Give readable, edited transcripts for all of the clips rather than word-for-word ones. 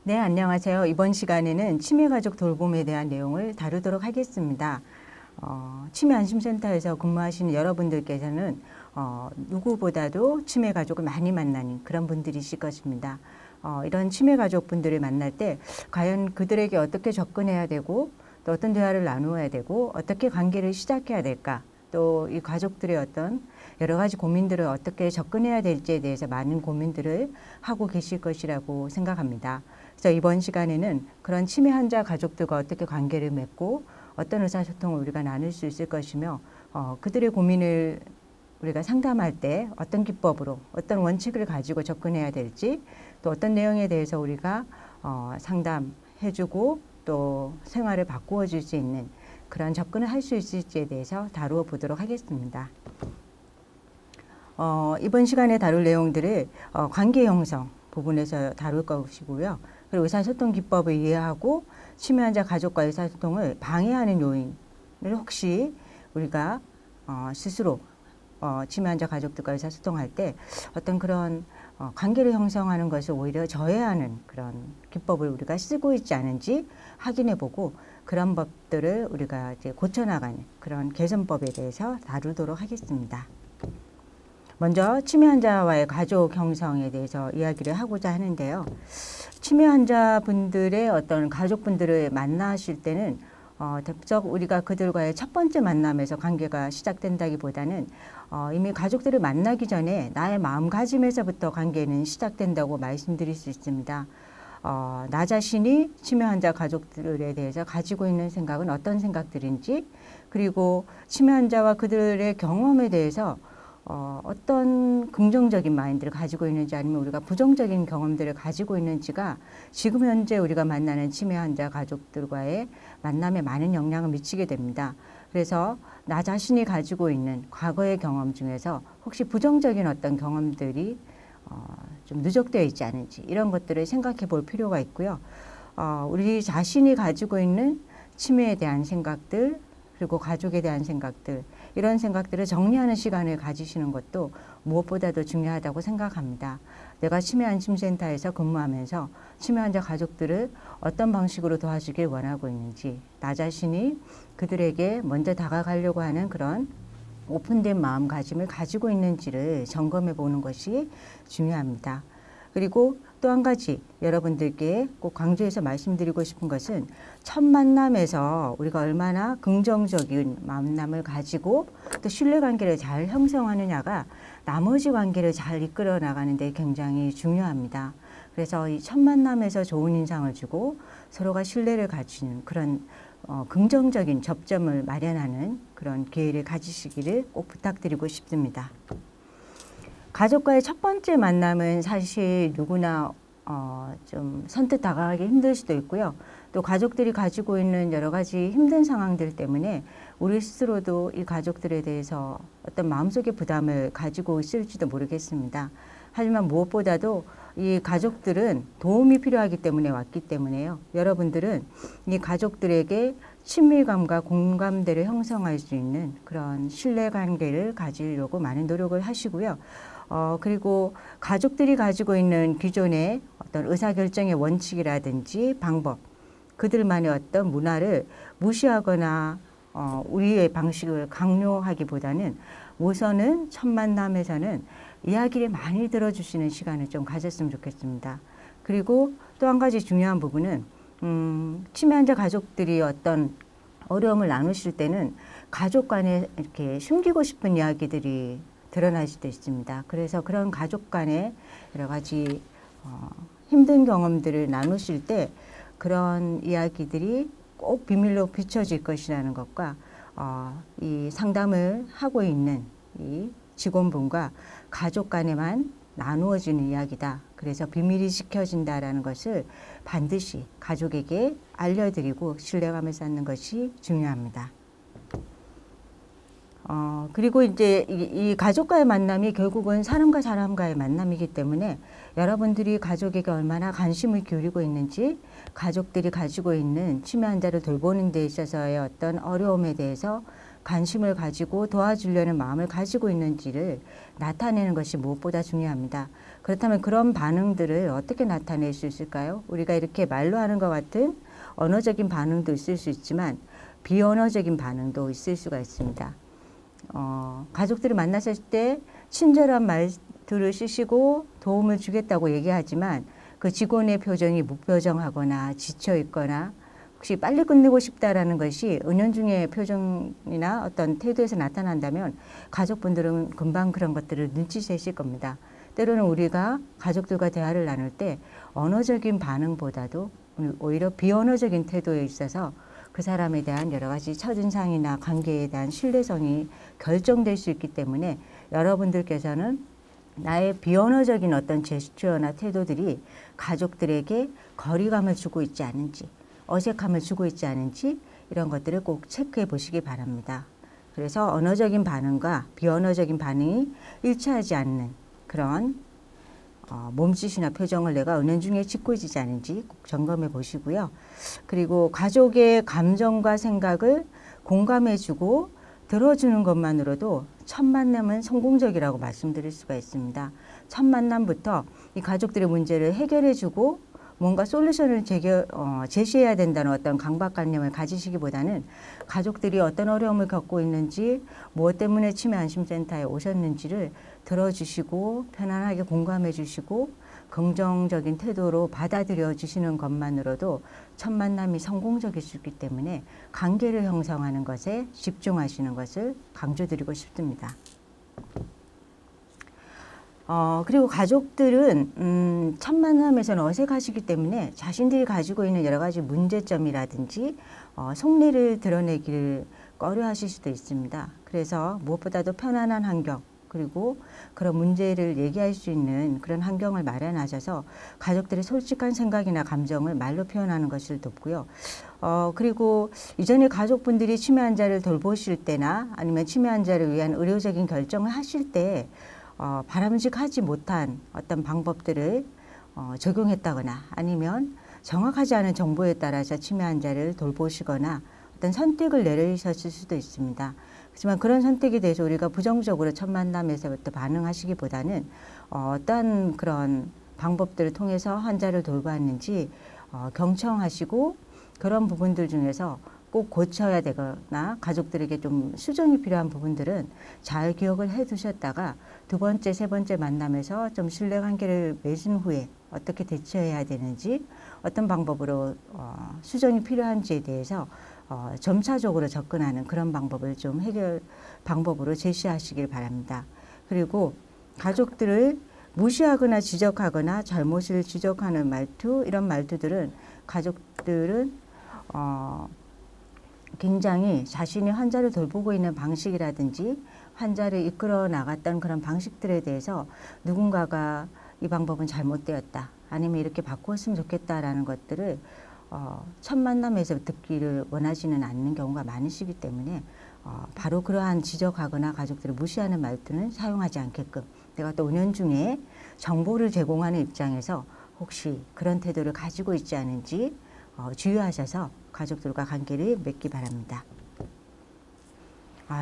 네, 안녕하세요. 이번 시간에는 치매가족 돌봄에 대한 내용을 다루도록 하겠습니다. 치매안심센터에서 근무하시는 여러분들께서는 누구보다도 치매가족을 많이 만나는 그런 분들이실 것입니다. 이런 치매가족분들을 만날 때 과연 그들에게 어떻게 접근해야 되고 또 어떤 대화를 나누어야 되고 어떻게 관계를 시작해야 될까, 또 이 가족들의 어떤 여러 가지 고민들을 어떻게 접근해야 될지에 대해서 많은 고민들을 하고 계실 것이라고 생각합니다. 그래서 이번 시간에는 그런 치매 환자 가족들과 어떻게 관계를 맺고 어떤 의사소통을 우리가 나눌 수 있을 것이며 그들의 고민을 우리가 상담할 때 어떤 기법으로 어떤 원칙을 가지고 접근해야 될지, 또 어떤 내용에 대해서 우리가 상담해주고 또 생활을 바꾸어 줄 수 있는 그런 접근을 할 수 있을지에 대해서 다루어 보도록 하겠습니다. 이번 시간에 다룰 내용들을 관계 형성 부분에서 다룰 것이고요. 그리고 의사소통 기법을 이해하고 치매 환자 가족과 의사소통을 방해하는 요인을 혹시 우리가 스스로 치매 환자 가족들과 의사소통할 때 어떤 그런 관계를 형성하는 것을 오히려 저해하는 그런 기법을 우리가 쓰고 있지 않은지 확인해보고 그런 법들을 우리가 이제 고쳐나가는 그런 개선법에 대해서 다루도록 하겠습니다. 먼저 치매 환자와의 가족 형성에 대해서 이야기를 하고자 하는데요. 치매 환자분들의 어떤 가족분들을 만나실 때는 대표적 우리가 그들과의 첫 번째 만남에서 관계가 시작된다기보다는 이미 가족들을 만나기 전에 나의 마음가짐에서부터 관계는 시작된다고 말씀드릴 수 있습니다. 나 자신이 치매 환자 가족들에 대해서 가지고 있는 생각은 어떤 생각들인지, 그리고 치매 환자와 그들의 경험에 대해서 어떤 긍정적인 마인드를 가지고 있는지, 아니면 우리가 부정적인 경험들을 가지고 있는지가 지금 현재 우리가 만나는 치매 환자 가족들과의 만남에 많은 영향을 미치게 됩니다. 그래서 나 자신이 가지고 있는 과거의 경험 중에서 혹시 부정적인 어떤 경험들이 좀 누적되어 있지 않은지, 이런 것들을 생각해 볼 필요가 있고요. 우리 자신이 가지고 있는 치매에 대한 생각들, 그리고 가족에 대한 생각들, 이런 생각들을 정리하는 시간을 가지시는 것도 무엇보다도 중요하다고 생각합니다. 내가 치매안심센터에서 근무하면서 치매 환자 가족들을 어떤 방식으로 도와주길 원하고 있는지, 나 자신이 그들에게 먼저 다가가려고 하는 그런 오픈된 마음가짐을 가지고 있는지를 점검해 보는 것이 중요합니다. 그리고 또 한 가지 여러분들께 꼭 강조해서 말씀드리고 싶은 것은, 첫 만남에서 우리가 얼마나 긍정적인 만남을 가지고 또 신뢰관계를 잘 형성하느냐가 나머지 관계를 잘 이끌어 나가는 데 굉장히 중요합니다. 그래서 이 첫 만남에서 좋은 인상을 주고 서로가 신뢰를 가지는 그런 긍정적인 접점을 마련하는 그런 기회를 가지시기를 꼭 부탁드리고 싶습니다. 가족과의 첫 번째 만남은 사실 누구나 좀 선뜻 다가가기 힘들 수도 있고요. 또 가족들이 가지고 있는 여러 가지 힘든 상황들 때문에 우리 스스로도 이 가족들에 대해서 어떤 마음속의 부담을 가지고 있을지도 모르겠습니다. 하지만 무엇보다도 이 가족들은 도움이 필요하기 때문에 왔기 때문에요. 여러분들은 이 가족들에게 친밀감과 공감대를 형성할 수 있는 그런 신뢰관계를 가지려고 많은 노력을 하시고요. 그리고 가족들이 가지고 있는 기존의 어떤 의사결정의 원칙이라든지 방법, 그들만의 어떤 문화를 무시하거나 우리의 방식을 강요하기보다는 우선은 첫 만남에서는 이야기를 많이 들어주시는 시간을 좀 가졌으면 좋겠습니다. 그리고 또 한 가지 중요한 부분은 치매 환자 가족들이 어떤 어려움을 나누실 때는 가족 간에 이렇게 숨기고 싶은 이야기들이 드러날 수도 있습니다. 그래서 그런 가족 간에 여러 가지 힘든 경험들을 나누실 때 그런 이야기들이 꼭 비밀로 비춰질 것이라는 것과 이 상담을 하고 있는 이 직원분과 가족 간에만 나누어지는 이야기다. 그래서 비밀이 지켜진다라는 것을 반드시 가족에게 알려드리고 신뢰감을 쌓는 것이 중요합니다. 그리고 이제 이 가족과의 만남이 결국은 사람과 사람과의 만남이기 때문에 여러분들이 가족에게 얼마나 관심을 기울이고 있는지, 가족들이 가지고 있는 치매 환자를 돌보는 데 있어서의 어떤 어려움에 대해서 관심을 가지고 도와주려는 마음을 가지고 있는지를 나타내는 것이 무엇보다 중요합니다. 그렇다면 그런 반응들을 어떻게 나타낼 수 있을까요? 우리가 이렇게 말로 하는 것 같은 언어적인 반응도 있을 수 있지만 비언어적인 반응도 있을 수가 있습니다. 가족들을 만났을 때 친절한 말들을 쓰시고 도움을 주겠다고 얘기하지만 그 직원의 표정이 무표정하거나 지쳐 있거나 혹시 빨리 끝내고 싶다라는 것이 은연중에 표정이나 어떤 태도에서 나타난다면 가족분들은 금방 그런 것들을 눈치채실 겁니다. 때로는 우리가 가족들과 대화를 나눌 때 언어적인 반응보다도 오히려 비언어적인 태도에 있어서 그 사람에 대한 여러 가지 첫인상이나 관계에 대한 신뢰성이 결정될 수 있기 때문에 여러분들께서는 나의 비언어적인 어떤 제스처나 태도들이 가족들에게 거리감을 주고 있지 않은지, 어색함을 주고 있지 않은지 이런 것들을 꼭 체크해 보시기 바랍니다. 그래서 언어적인 반응과 비언어적인 반응이 일치하지 않는 그런 몸짓이나 표정을 내가 은연중에 짓고 있지 않은지 꼭 점검해 보시고요. 그리고 가족의 감정과 생각을 공감해 주고 들어주는 것만으로도 첫 만남은 성공적이라고 말씀드릴 수가 있습니다. 첫 만남부터 이 가족들의 문제를 해결해 주고 뭔가 솔루션을 제시해야 된다는 어떤 강박관념을 가지시기보다는 가족들이 어떤 어려움을 겪고 있는지 무엇 때문에 치매안심센터에 오셨는지를 들어주시고 편안하게 공감해 주시고 긍정적인 태도로 받아들여 주시는 것만으로도 첫 만남이 성공적일 수 있기 때문에 관계를 형성하는 것에 집중하시는 것을 강조드리고 싶습니다. 그리고 가족들은 첫 만남에서는 어색하시기 때문에 자신들이 가지고 있는 여러 가지 문제점이라든지 속내를 드러내기를 꺼려하실 수도 있습니다. 그래서 무엇보다도 편안한 환경 그리고 그런 문제를 얘기할 수 있는 그런 환경을 마련하셔서 가족들의 솔직한 생각이나 감정을 말로 표현하는 것을 돕고요. 그리고 이전에 가족분들이 치매 환자를 돌보실 때나 아니면 치매 환자를 위한 의료적인 결정을 하실 때 바람직하지 못한 어떤 방법들을 적용했다거나 아니면 정확하지 않은 정보에 따라서 치매 환자를 돌보시거나 어떤 선택을 내리셨을 수도 있습니다. 하지만 그런 선택에 대해서 우리가 부정적으로 첫 만남에서부터 반응하시기보다는 어떤 그런 방법들을 통해서 환자를 돌보았는지 경청하시고 그런 부분들 중에서 꼭 고쳐야 되거나 가족들에게 좀 수정이 필요한 부분들은 잘 기억을 해 두셨다가 두 번째, 세 번째 만남에서 좀 신뢰관계를 맺은 후에 어떻게 대처해야 되는지 어떤 방법으로 수정이 필요한지에 대해서 점차적으로 접근하는 그런 방법을 좀 해결 방법으로 제시하시길 바랍니다. 그리고 가족들을 무시하거나 지적하거나 잘못을 지적하는 말투 이런 말투들은 가족들은 굉장히 자신이 환자를 돌보고 있는 방식이라든지 환자를 이끌어 나갔던 그런 방식들에 대해서 누군가가 이 방법은 잘못되었다 아니면 이렇게 바꾸었으면 좋겠다라는 것들을 첫 만남에서 듣기를 원하지는 않는 경우가 많으시기 때문에 바로 그러한 지적하거나 가족들을 무시하는 말투는 사용하지 않게끔 내가 또 은연중에 정보를 제공하는 입장에서 혹시 그런 태도를 가지고 있지 않은지 주의하셔서 가족들과 관계를 맺기 바랍니다.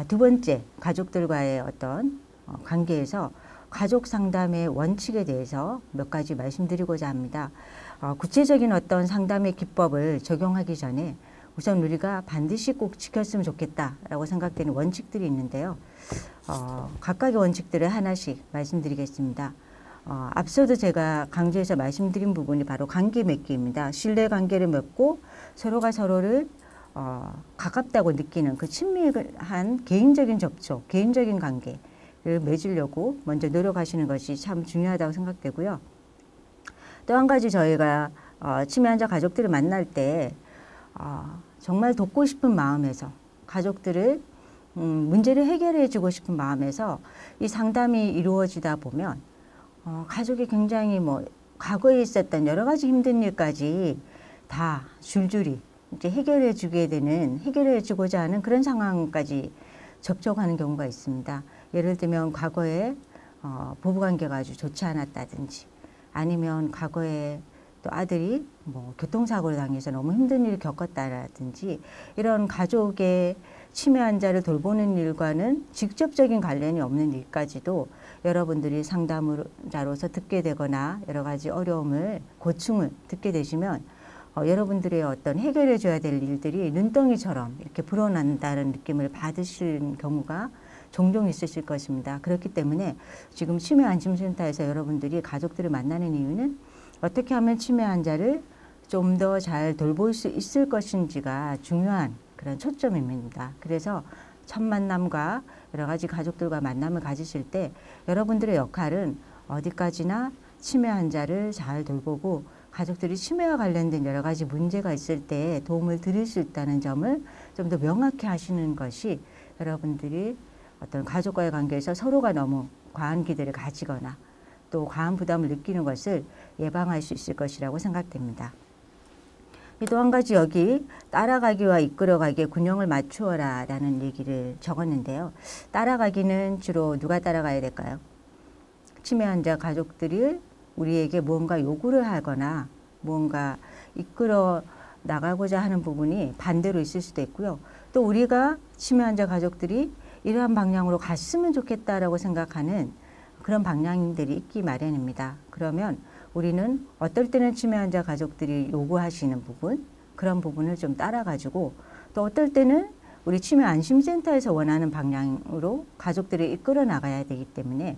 두 번째, 가족들과의 어떤 관계에서 가족 상담의 원칙에 대해서 몇 가지 말씀드리고자 합니다. 구체적인 어떤 상담의 기법을 적용하기 전에 우선 우리가 반드시 꼭 지켰으면 좋겠다라고 생각되는 원칙들이 있는데요. 각각의 원칙들을 하나씩 말씀드리겠습니다. 앞서도 제가 강조해서 말씀드린 부분이 바로 관계 맺기입니다. 신뢰관계를 맺고 서로가 서로를 가깝다고 느끼는 그 친밀한 개인적인 접촉, 개인적인 관계를 맺으려고 먼저 노력하시는 것이 참 중요하다고 생각되고요. 또 한 가지 저희가 치매 환자 가족들을 만날 때 정말 돕고 싶은 마음에서 가족들을 문제를 해결해 주고 싶은 마음에서 이 상담이 이루어지다 보면 가족이 굉장히 과거에 있었던 여러 가지 힘든 일까지 다 줄줄이 이제 해결해 주게 되는, 해결해 주고자 하는 그런 상황까지 접촉하는 경우가 있습니다. 예를 들면 과거에 부부관계가 아주 좋지 않았다든지 아니면 과거에 또 아들이 교통사고를 당해서 너무 힘든 일을 겪었다라든지 이런 가족의 치매 환자를 돌보는 일과는 직접적인 관련이 없는 일까지도 여러분들이 상담자로서 듣게 되거나 여러 가지 어려움을, 고충을 듣게 되시면 여러분들의 어떤 해결해 줘야 될 일들이 눈덩이처럼 이렇게 불어난다는 느낌을 받으실 경우가 종종 있으실 것입니다. 그렇기 때문에 지금 치매 안심센터에서 여러분들이 가족들을 만나는 이유는 어떻게 하면 치매 환자를 좀 더 잘 돌볼 수 있을 것인지가 중요한 그런 초점입니다. 그래서 첫 만남과 여러 가지 가족들과 만남을 가지실 때 여러분들의 역할은 어디까지나 치매 환자를 잘 돌보고 가족들이 치매와 관련된 여러 가지 문제가 있을 때 도움을 드릴 수 있다는 점을 좀 더 명확히 하시는 것이 여러분들이 어떤 가족과의 관계에서 서로가 너무 과한 기대를 가지거나 또 과한 부담을 느끼는 것을 예방할 수 있을 것이라고 생각됩니다. 또 한 가지 여기 따라가기와 이끌어가기의 균형을 맞추어라 라는 얘기를 적었는데요. 따라가기는 주로 누가 따라가야 될까요? 치매 환자 가족들이 우리에게 무언가 요구를 하거나 무언가 이끌어 나가고자 하는 부분이 반대로 있을 수도 있고요. 또 우리가 치매 환자 가족들이 이러한 방향으로 갔으면 좋겠다라고 생각하는 그런 방향들이 있기 마련입니다. 그러면 우리는 어떨 때는 치매 환자 가족들이 요구하시는 부분, 그런 부분을 좀 따라가지고 또 어떨 때는 우리 치매 안심센터에서 원하는 방향으로 가족들을 이끌어 나가야 되기 때문에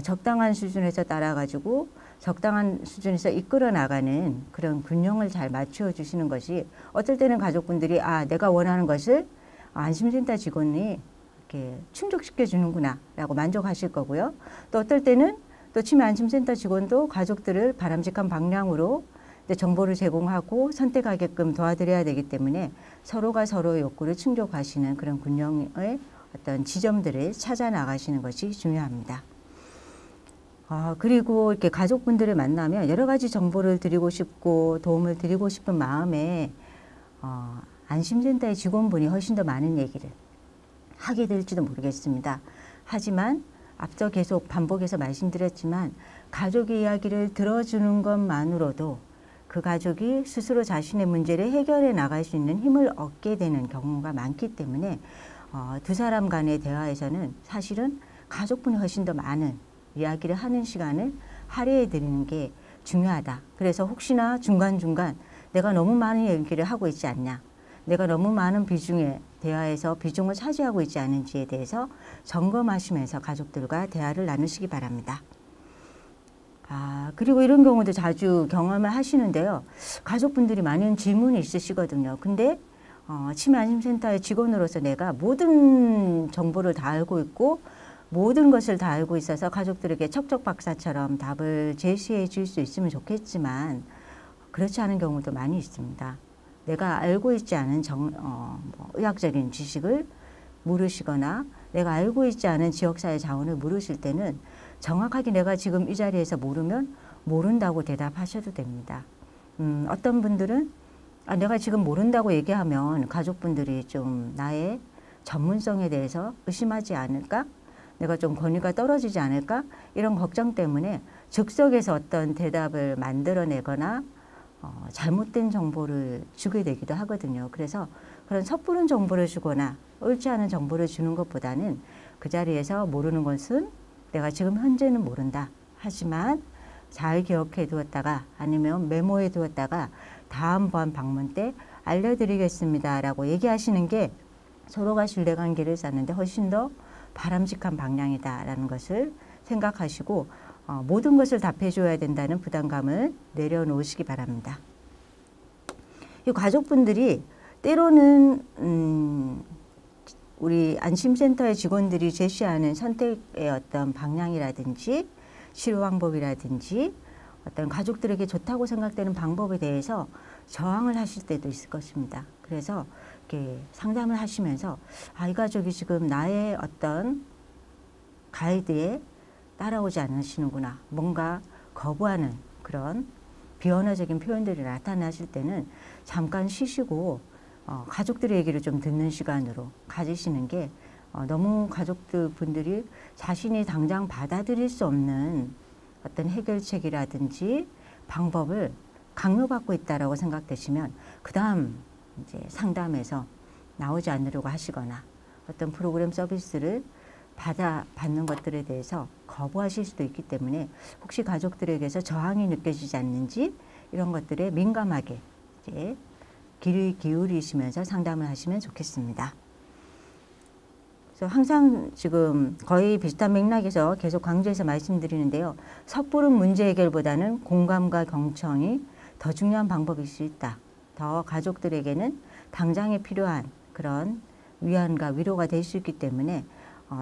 적당한 수준에서 따라가지고 적당한 수준에서 이끌어 나가는 그런 균형을 잘 맞춰 주시는 것이 어떨 때는 가족분들이 내가 원하는 것을 안심센터 직원이 이렇게 충족시켜 주는구나 라고 만족하실 거고요. 또 어떨 때는 또 치매 안심센터 직원도 가족들을 바람직한 방향으로 정보를 제공하고 선택하게끔 도와드려야 되기 때문에 서로가 서로의 욕구를 충족하시는 그런 균형의 어떤 지점들을 찾아 나가시는 것이 중요합니다. 그리고 이렇게 가족분들을 만나면 여러 가지 정보를 드리고 싶고 도움을 드리고 싶은 마음에 안심센터의 직원분이 훨씬 더 많은 얘기를 하게 될지도 모르겠습니다. 하지만 앞서 계속 반복해서 말씀드렸지만 가족의 이야기를 들어주는 것만으로도 그 가족이 스스로 자신의 문제를 해결해 나갈 수 있는 힘을 얻게 되는 경우가 많기 때문에 두 사람 간의 대화에서는 사실은 가족분이 훨씬 더 많은 이야기를 하는 시간을 할애해 드리는 게 중요하다. 그래서 혹시나 중간중간 내가 너무 많은 얘기를 하고 있지 않냐, 내가 너무 많은 비중의 대화에서 비중을 차지하고 있지 않은지에 대해서 점검하시면서 가족들과 대화를 나누시기 바랍니다. 그리고 이런 경우도 자주 경험을 하시는데요. 가족분들이 많은 질문이 있으시거든요. 근데 치매 안심센터의 직원으로서 내가 모든 정보를 다 알고 있고 모든 것을 다 알고 있어서 가족들에게 척척박사처럼 답을 제시해 줄 수 있으면 좋겠지만 그렇지 않은 경우도 많이 있습니다. 내가 알고 있지 않은 의학적인 지식을 물으시거나 내가 알고 있지 않은 지역사회 자원을 물으실 때는 정확하게 내가 지금 이 자리에서 모르면 모른다고 대답하셔도 됩니다. 어떤 분들은 내가 지금 모른다고 얘기하면 가족분들이 좀 나의 전문성에 대해서 의심하지 않을까? 내가 좀 권위가 떨어지지 않을까? 이런 걱정 때문에 즉석에서 어떤 대답을 만들어내거나 잘못된 정보를 주게 되기도 하거든요. 그래서 그런 섣부른 정보를 주거나 옳지 않은 정보를 주는 것보다는 그 자리에서 모르는 것은 내가 지금 현재는 모른다. 하지만 잘 기억해 두었다가 아니면 메모해 두었다가 다음번 방문 때 알려드리겠습니다. 라고 얘기하시는 게 서로가 신뢰관계를 쌓는데 훨씬 더 바람직한 방향이다라는 것을 생각하시고 모든 것을 답해줘야 된다는 부담감을 내려놓으시기 바랍니다. 이 가족분들이 때로는 우리 안심센터의 직원들이 제시하는 선택의 어떤 방향이라든지 치료 방법이라든지 어떤 가족들에게 좋다고 생각되는 방법에 대해서 저항을 하실 때도 있을 것입니다. 그래서 이렇게 상담을 하시면서 이 가족이 지금 나의 어떤 가이드에 따라오지 않으시는구나. 뭔가 거부하는 그런 비언어적인 표현들이 나타나실 때는 잠깐 쉬시고 가족들의 얘기를 좀 듣는 시간으로 가지시는 게 너무 가족들 분들이 자신이 당장 받아들일 수 없는 어떤 해결책이라든지 방법을 강요받고 있다라고 생각되시면 그 다음 이제 상담에서 나오지 않으려고 하시거나 어떤 프로그램 서비스를 받는 것들에 대해서 거부하실 수도 있기 때문에 혹시 가족들에게서 저항이 느껴지지 않는지 이런 것들에 민감하게 이제 귀를 기울이시면서 상담을 하시면 좋겠습니다. 그래서 항상 지금 거의 비슷한 맥락에서 계속 강조해서 말씀드리는데요. 섣부른 문제 해결보다는 공감과 경청이 더 중요한 방법일 수 있다. 더 가족들에게는 당장에 필요한 그런 위안과 위로가 될 수 있기 때문에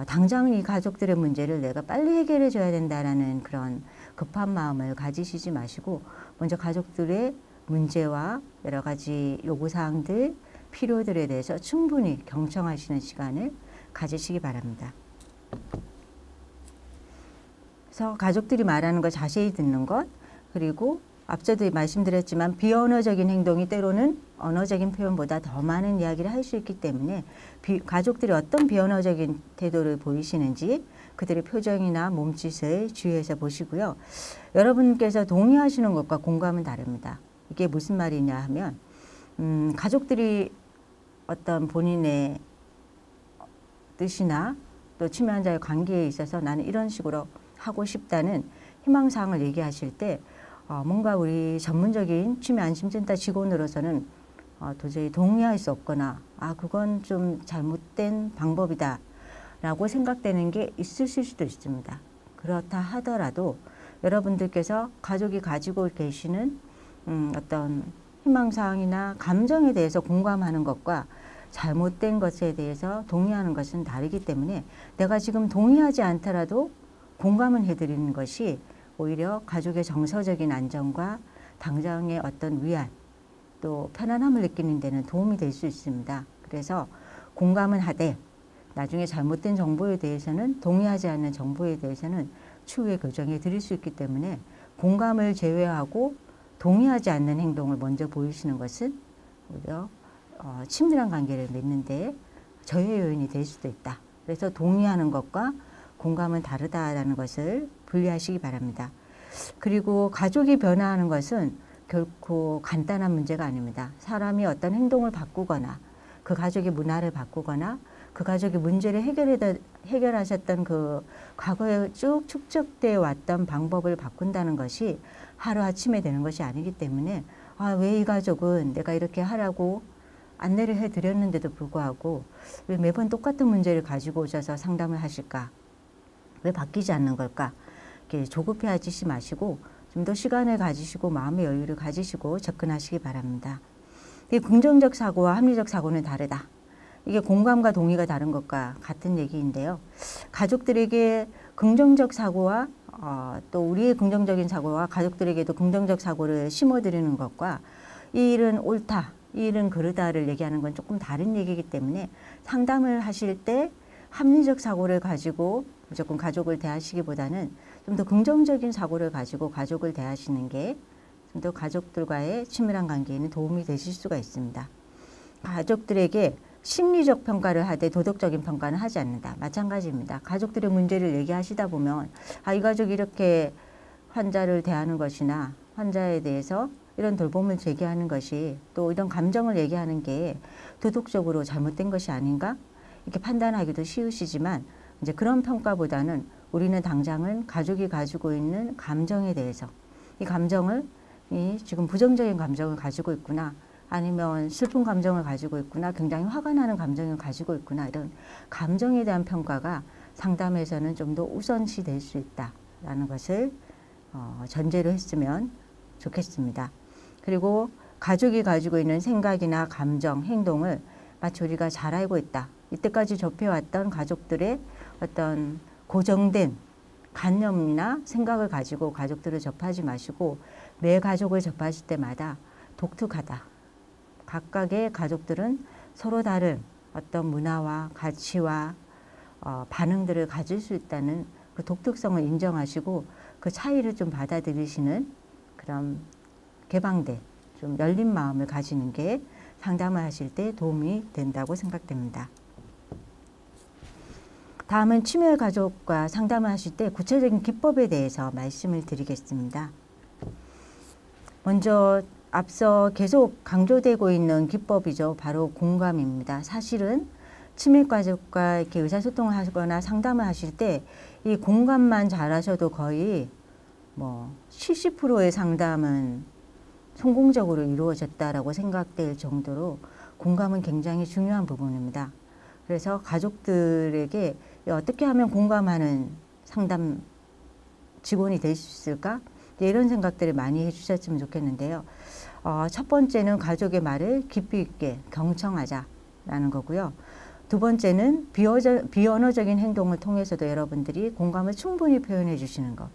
당장 이 가족들의 문제를 내가 빨리 해결해 줘야 된다라는 그런 급한 마음을 가지시지 마시고 먼저 가족들의 문제와 여러 가지 요구사항들, 필요들에 대해서 충분히 경청하시는 시간을 가지시기 바랍니다. 그래서 가족들이 말하는 거 자세히 듣는 것, 그리고 앞서도 말씀드렸지만 비언어적인 행동이 때로는 언어적인 표현보다 더 많은 이야기를 할 수 있기 때문에 가족들이 어떤 비언어적인 태도를 보이시는지 그들의 표정이나 몸짓을 주의해서 보시고요. 여러분께서 동의하시는 것과 공감은 다릅니다. 이게 무슨 말이냐 하면 가족들이 어떤 본인의 뜻이나 또 치매 환자의 관계에 있어서 나는 이런 식으로 하고 싶다는 희망사항을 얘기하실 때 뭔가 우리 전문적인 치매 안심센터 직원으로서는 도저히 동의할 수 없거나 그건 좀 잘못된 방법이다 라고 생각되는 게 있으실 수도 있습니다. 그렇다 하더라도 여러분들께서 가족이 가지고 계시는 어떤 희망사항이나 감정에 대해서 공감하는 것과 잘못된 것에 대해서 동의하는 것은 다르기 때문에 내가 지금 동의하지 않더라도 공감을 해드리는 것이 오히려 가족의 정서적인 안정과 당장의 어떤 위안 또 편안함을 느끼는 데는 도움이 될 수 있습니다. 그래서 공감은 하되 나중에 잘못된 정보에 대해서는 동의하지 않는 정보에 대해서는 추후에 교정해 드릴 수 있기 때문에 공감을 제외하고 동의하지 않는 행동을 먼저 보이시는 것은 오히려 친밀한 관계를 맺는 데 저해 요인이 될 수도 있다. 그래서 동의하는 것과 공감은 다르다라는 것을 분리하시기 바랍니다. 그리고 가족이 변화하는 것은 결코 간단한 문제가 아닙니다. 사람이 어떤 행동을 바꾸거나 그 가족의 문화를 바꾸거나 그 가족의 문제를 해결하셨던 그 과거에 쭉 축적되어 왔던 방법을 바꾼다는 것이 하루아침에 되는 것이 아니기 때문에 왜 이 가족은 내가 이렇게 하라고 안내를 해드렸는데도 불구하고 왜 매번 똑같은 문제를 가지고 오셔서 상담을 하실까? 왜 바뀌지 않는 걸까? 이렇게 조급해하지 마시고 좀 더 시간을 가지시고 마음의 여유를 가지시고 접근하시기 바랍니다. 이 긍정적 사고와 합리적 사고는 다르다. 이게 공감과 동의가 다른 것과 같은 얘기인데요. 가족들에게 긍정적 사고와 또 우리의 긍정적인 사고와 가족들에게도 긍정적 사고를 심어드리는 것과 이 일은 옳다, 이 일은 그르다를 얘기하는 건 조금 다른 얘기이기 때문에 상담을 하실 때 합리적 사고를 가지고 무조건 가족을 대하시기보다는 좀 더 긍정적인 사고를 가지고 가족을 대하시는 게 좀 더 가족들과의 친밀한 관계에는 도움이 되실 수가 있습니다. 가족들에게 심리적 평가를 하되 도덕적인 평가는 하지 않는다. 마찬가지입니다. 가족들의 문제를 얘기하시다 보면 이 가족이 이렇게 환자를 대하는 것이나 환자에 대해서 이런 돌봄을 제기하는 것이 또 이런 감정을 얘기하는 게 도덕적으로 잘못된 것이 아닌가? 이렇게 판단하기도 쉬우시지만 이제 그런 평가보다는 우리는 당장은 가족이 가지고 있는 감정에 대해서 이 감정을 지금 부정적인 감정을 가지고 있구나 아니면 슬픈 감정을 가지고 있구나 굉장히 화가 나는 감정을 가지고 있구나 이런 감정에 대한 평가가 상담에서는 좀 더 우선시 될 수 있다라는 것을 전제로 했으면 좋겠습니다. 그리고 가족이 가지고 있는 생각이나 감정, 행동을 마치 우리가 잘 알고 있다. 이때까지 접해왔던 가족들의 어떤 고정된 관념이나 생각을 가지고 가족들을 접하지 마시고 매 가족을 접하실 때마다 독특하다. 각각의 가족들은 서로 다른 어떤 문화와 가치와 반응들을 가질 수 있다는 그 독특성을 인정하시고 그 차이를 좀 받아들이시는 그런 개방된 좀 열린 마음을 가지는 게 상담을 하실 때 도움이 된다고 생각됩니다. 다음은 치매 가족과 상담을 하실 때 구체적인 기법에 대해서 말씀을 드리겠습니다. 먼저 앞서 계속 강조되고 있는 기법이죠. 바로 공감입니다. 사실은 친밀 가족과 이렇게 의사소통을 하거나 상담을 하실 때 이 공감만 잘하셔도 거의 뭐 70%의 상담은 성공적으로 이루어졌다라고 생각될 정도로 공감은 굉장히 중요한 부분입니다. 그래서 가족들에게 어떻게 하면 공감하는 상담 직원이 될 수 있을까? 이런 생각들을 많이 해주셨으면 좋겠는데요. 첫 번째는 가족의 말을 깊이 있게 경청하자라는 거고요. 두 번째는 비언어적인 행동을 통해서도 여러분들이 공감을 충분히 표현해 주시는 것.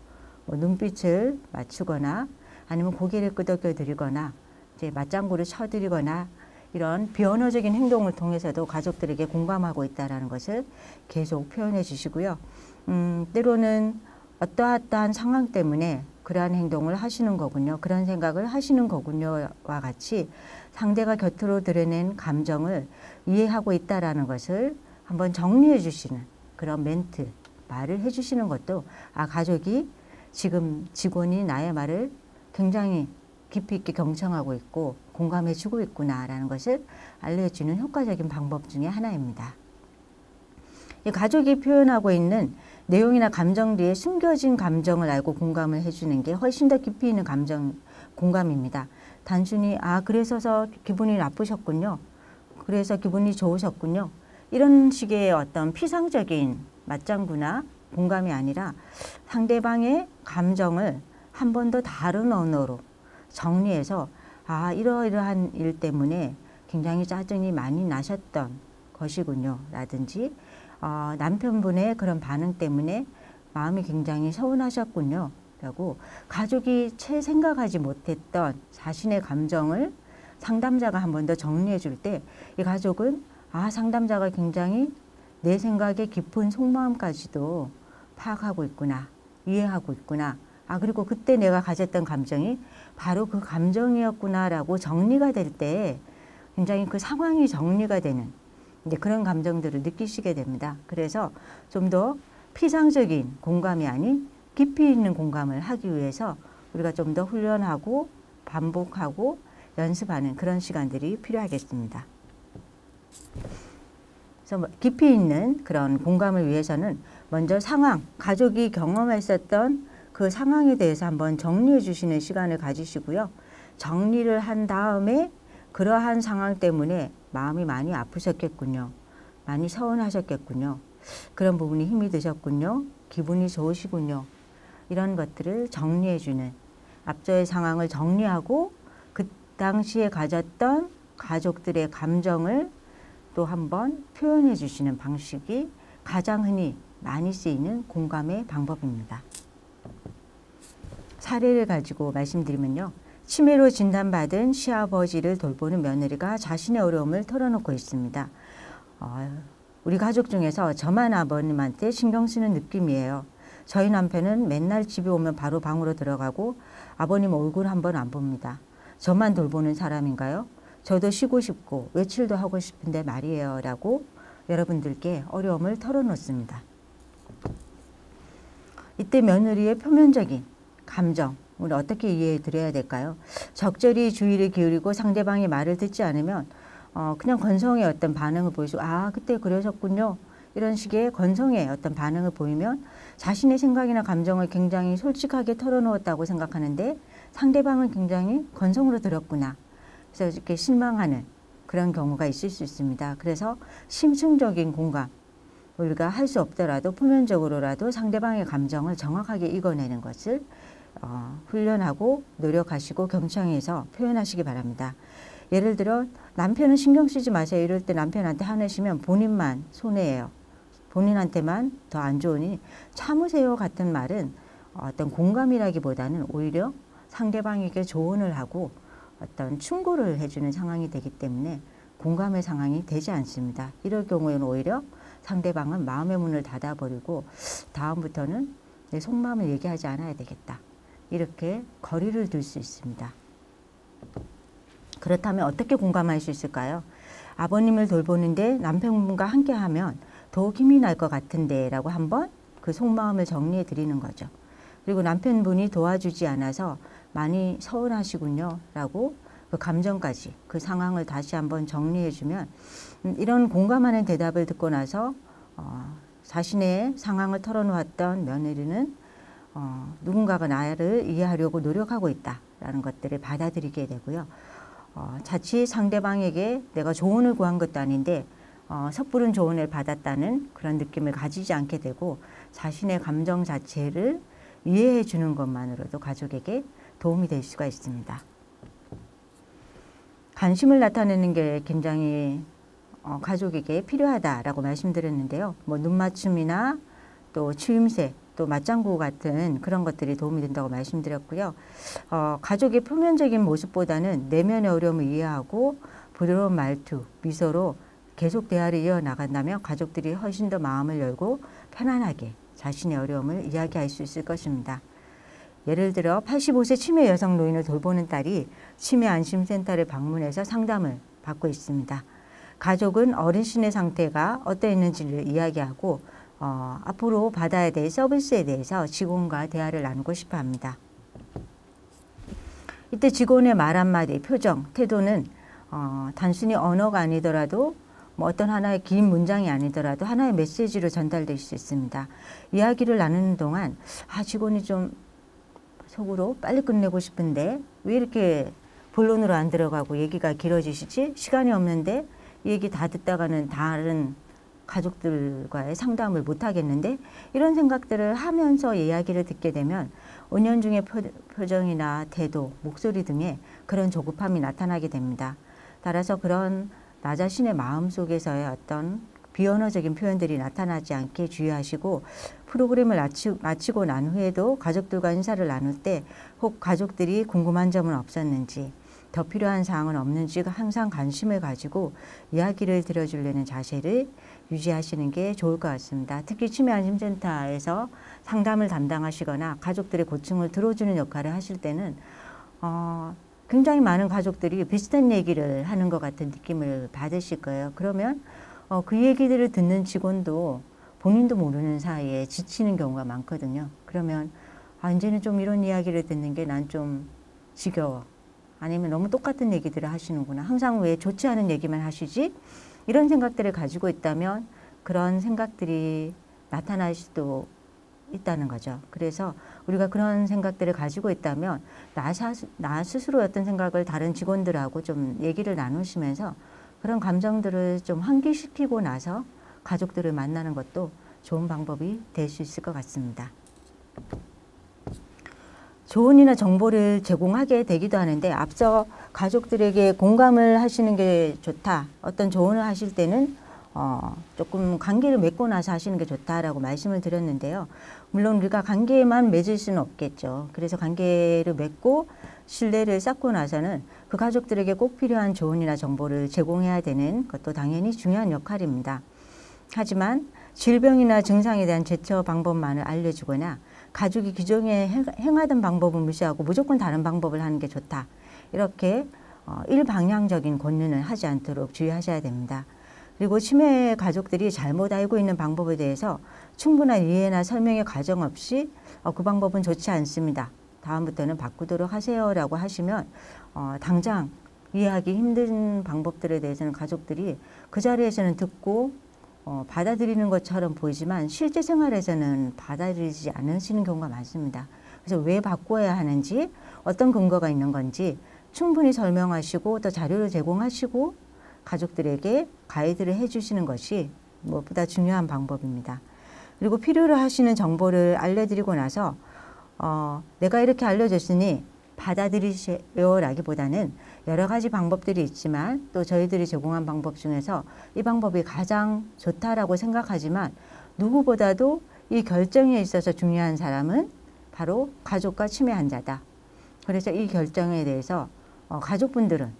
눈빛을 맞추거나 아니면 고개를 끄덕여 드리거나 이제 맞장구를 쳐드리거나 이런 비언어적인 행동을 통해서도 가족들에게 공감하고 있다는 것을 계속 표현해 주시고요. 때로는 어떠한 상황 때문에 그러한 행동을 하시는 거군요. 그런 생각을 하시는 거군요와 같이 상대가 곁으로 드러낸 감정을 이해하고 있다라는 것을 한번 정리해 주시는 그런 멘트, 말을 해 주시는 것도 가족이 지금 직원이 나의 말을 굉장히 깊이 있게 경청하고 있고 공감해 주고 있구나라는 것을 알려주는 효과적인 방법 중에 하나입니다. 이 가족이 표현하고 있는 내용이나 감정 뒤에 숨겨진 감정을 알고 공감을 해주는 게 훨씬 더 깊이 있는 공감입니다. 단순히 그래서 기분이 나쁘셨군요. 그래서 기분이 좋으셨군요. 이런 식의 어떤 피상적인 맞장구나 공감이 아니라 상대방의 감정을 한 번 더 다른 언어로 정리해서 이러이러한 일 때문에 굉장히 짜증이 많이 나셨던 것이군요. 라든지 남편분의 그런 반응 때문에 마음이 굉장히 서운하셨군요. 라고 가족이 채 생각하지 못했던 자신의 감정을 상담자가 한 번 더 정리해 줄 때 이 가족은 상담자가 굉장히 내 생각의 깊은 속마음까지도 파악하고 있구나. 이해하고 있구나. 그리고 그때 내가 가졌던 감정이 바로 그 감정이었구나라고 정리가 될 때 굉장히 그 상황이 정리가 되는 이제 그런 감정들을 느끼시게 됩니다. 그래서 좀 더 피상적인 공감이 아닌 깊이 있는 공감을 하기 위해서 우리가 좀 더 훈련하고 반복하고 연습하는 그런 시간들이 필요하겠습니다. 그래서 깊이 있는 그런 공감을 위해서는 먼저 가족이 경험했었던 그 상황에 대해서 한번 정리해 주시는 시간을 가지시고요. 정리를 한 다음에 그러한 상황 때문에 마음이 많이 아프셨겠군요. 많이 서운하셨겠군요. 그런 부분이 힘이 드셨군요. 기분이 좋으시군요. 이런 것들을 정리해주는 앞서의 상황을 정리하고 그 당시에 가졌던 가족들의 감정을 또 한번 표현해 주시는 방식이 가장 흔히 많이 쓰이는 공감의 방법입니다. 사례를 가지고 말씀드리면요. 치매로 진단받은 시아버지를 돌보는 며느리가 자신의 어려움을 털어놓고 있습니다. 우리 가족 중에서 저만 아버님한테 신경 쓰는 느낌이에요. 저희 남편은 맨날 집에 오면 바로 방으로 들어가고 아버님 얼굴 한 번 안 봅니다. 저만 돌보는 사람인가요? 저도 쉬고 싶고 외출도 하고 싶은데 말이에요. 라고 여러분들께 어려움을 털어놓습니다. 이때 며느리의 표면적인 감정을 어떻게 이해해 드려야 될까요? 적절히 주의를 기울이고 상대방의 말을 듣지 않으면 그냥 건성의 어떤 반응을 보이시고 그때 그러셨군요. 이런 식의 건성의 어떤 반응을 보이면 자신의 생각이나 감정을 굉장히 솔직하게 털어놓았다고 생각하는데 상대방은 굉장히 건성으로 들었구나. 그래서 이렇게 실망하는 그런 경우가 있을 수 있습니다. 그래서 심층적인 공감, 우리가 할 수 없더라도 표면적으로라도 상대방의 감정을 정확하게 읽어내는 것을 훈련하고 노력하시고 경청해서 표현하시기 바랍니다. 예를 들어 남편은 신경 쓰지 마세요. 이럴 때 남편한테 화내시면 본인만 손해예요. 본인한테만 더 안 좋으니 참으세요 같은 말은 어떤 공감이라기보다는 오히려 상대방에게 조언을 하고 어떤 충고를 해주는 상황이 되기 때문에 공감의 상황이 되지 않습니다. 이럴 경우에는 오히려 상대방은 마음의 문을 닫아버리고 다음부터는 내 속마음을 얘기하지 않아야 되겠다. 이렇게 거리를 둘 수 있습니다. 그렇다면 어떻게 공감할 수 있을까요? 아버님을 돌보는데 남편분과 함께하면 더욱 힘이 날 것 같은데 라고 한번 그 속마음을 정리해 드리는 거죠. 그리고 남편분이 도와주지 않아서 많이 서운하시군요 라고 그 감정까지 그 상황을 다시 한번 정리해주면 이런 공감하는 대답을 듣고 나서 자신의 상황을 털어놓았던 며느리는 누군가가 나를 이해하려고 노력하고 있다라는 것들을 받아들이게 되고요. 자칫 상대방에게 내가 조언을 구한 것도 아닌데 섣부른 조언을 받았다는 그런 느낌을 가지지 않게 되고 자신의 감정 자체를 이해해 주는 것만으로도 가족에게 도움이 될 수가 있습니다. 관심을 나타내는 게 굉장히 가족에게 필요하다라고 말씀드렸는데요. 뭐 눈맞춤이나 또 추임새, 또 맞장구 같은 그런 것들이 도움이 된다고 말씀드렸고요. 가족의 표면적인 모습보다는 내면의 어려움을 이해하고 부드러운 말투, 미소로 계속 대화를 이어나간다면 가족들이 훨씬 더 마음을 열고 편안하게 자신의 어려움을 이야기할 수 있을 것입니다. 예를 들어 85세 치매 여성 노인을 돌보는 딸이 치매 안심센터를 방문해서 상담을 받고 있습니다. 가족은 어르신의 상태가 어떠했는지를 이야기하고 앞으로 받아야 될 서비스에 대해서 직원과 대화를 나누고 싶어 합니다. 이때 직원의 말 한마디, 표정, 태도는 단순히 언어가 아니더라도 뭐 어떤 하나의 긴 문장이 아니더라도 하나의 메시지로 전달될 수 있습니다. 이야기를 나누는 동안 직원이 좀 속으로 빨리 끝내고 싶은데 왜 이렇게 본론으로 안 들어가고 얘기가 길어지시지? 시간이 없는데 이 얘기 다 듣다가는 다른 가족들과의 상담을 못 하겠는데? 이런 생각들을 하면서 이야기를 듣게 되면 은연중에 표정이나 태도, 목소리 등의 그런 조급함이 나타나게 됩니다. 따라서 그런 나 자신의 마음속에서의 어떤 비언어적인 표현들이 나타나지 않게 주의하시고 프로그램을 마치고 난 후에도 가족들과 인사를 나눌 때 혹 가족들이 궁금한 점은 없었는지 더 필요한 사항은 없는지 항상 관심을 가지고 이야기를 들어주려는 자세를 유지하시는 게 좋을 것 같습니다. 특히 치매안심센터에서 상담을 담당하시거나 가족들의 고충을 들어주는 역할을 하실 때는 굉장히 많은 가족들이 비슷한 얘기를 하는 것 같은 느낌을 받으실 거예요. 그러면 그 얘기들을 듣는 직원도 본인도 모르는 사이에 지치는 경우가 많거든요. 그러면 이제는 좀 이런 이야기를 듣는 게 난 좀 지겨워. 아니면 너무 똑같은 얘기들을 하시는구나. 항상 왜 좋지 않은 얘기만 하시지? 이런 생각들을 가지고 있다면 그런 생각들이 나타날 수도 있다는 거죠. 그래서 우리가 그런 생각들을 가지고 있다면 나 스스로 어떤 생각을 다른 직원들하고 좀 얘기를 나누시면서 그런 감정들을 좀 환기시키고 나서 가족들을 만나는 것도 좋은 방법이 될 수 있을 것 같습니다. 조언이나 정보를 제공하게 되기도 하는데 앞서 가족들에게 공감을 하시는 게 좋다. 어떤 조언을 하실 때는 조금 관계를 맺고 나서 하시는 게 좋다라고 말씀을 드렸는데요. 물론 우리가 관계만 맺을 수는 없겠죠. 그래서 관계를 맺고 신뢰를 쌓고 나서는 그 가족들에게 꼭 필요한 조언이나 정보를 제공해야 되는 것도 당연히 중요한 역할입니다. 하지만 질병이나 증상에 대한 제처 방법만을 알려주거나 가족이 기존에 행하던 방법을 무시하고 무조건 다른 방법을 하는 게 좋다. 이렇게 일방향적인 권유는 하지 않도록 주의하셔야 됩니다. 그리고 치매 가족들이 잘못 알고 있는 방법에 대해서 충분한 이해나 설명의 과정 없이 그 방법은 좋지 않습니다. 다음부터는 바꾸도록 하세요라고 하시면 당장 이해하기 힘든 방법들에 대해서는 가족들이 그 자리에서는 듣고 받아들이는 것처럼 보이지만 실제 생활에서는 받아들이지 않으시는 경우가 많습니다. 그래서 왜 바꿔야 하는지 어떤 근거가 있는 건지 충분히 설명하시고 또 자료를 제공하시고 가족들에게 가이드를 해주시는 것이 무엇보다 중요한 방법입니다. 그리고 필요로 하시는 정보를 알려드리고 나서 내가 이렇게 알려줬으니 받아들이세요라기보다는 여러 가지 방법들이 있지만 또 저희들이 제공한 방법 중에서 이 방법이 가장 좋다라고 생각하지만 누구보다도 이 결정에 있어서 중요한 사람은 바로 가족과 치매 환자다. 그래서 이 결정에 대해서 가족분들은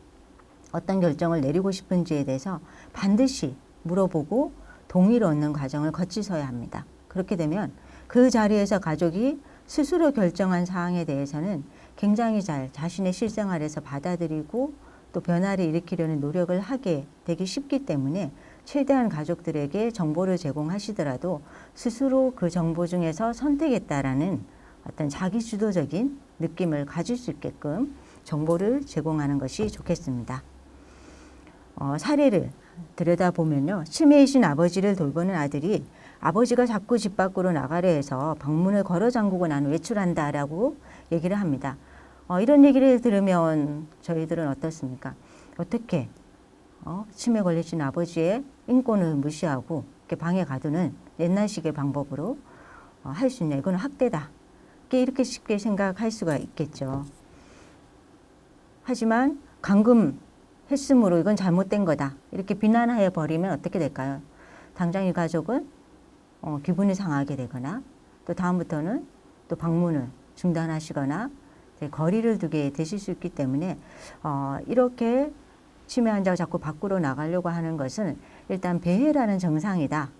어떤 결정을 내리고 싶은지에 대해서 반드시 물어보고 동의를 얻는 과정을 거치셔야 합니다. 그렇게 되면 그 자리에서 가족이 스스로 결정한 사항에 대해서는 굉장히 잘 자신의 실생활에서 받아들이고 또 변화를 일으키려는 노력을 하게 되기 쉽기 때문에 최대한 가족들에게 정보를 제공하시더라도 스스로 그 정보 중에서 선택했다라는 어떤 자기주도적인 느낌을 가질 수 있게끔 정보를 제공하는 것이 좋겠습니다. 사례를 들여다보면요. 치매이신 아버지를 돌보는 아들이 아버지가 자꾸 집 밖으로 나가려 해서 방문을 걸어 잠그고 나는 외출한다라고 얘기를 합니다. 이런 얘기를 들으면 저희들은 어떻습니까? 어떻게 치매 걸리신 아버지의 인권을 무시하고 이렇게 방에 가두는 옛날식의 방법으로 할 수 있냐. 이거는 학대다. 이렇게 생각할 수가 있겠죠. 하지만 감금했으므로 이건 잘못된 거다. 이렇게 비난해 버리면 어떻게 될까요? 당장 이 가족은 기분이 상하게 되거나 또 다음부터는 또 방문을 중단하시거나 거리를 두게 되실 수 있기 때문에 이렇게 치매 환자가 자꾸 밖으로 나가려고 하는 것은 일단 배해라는 증상이다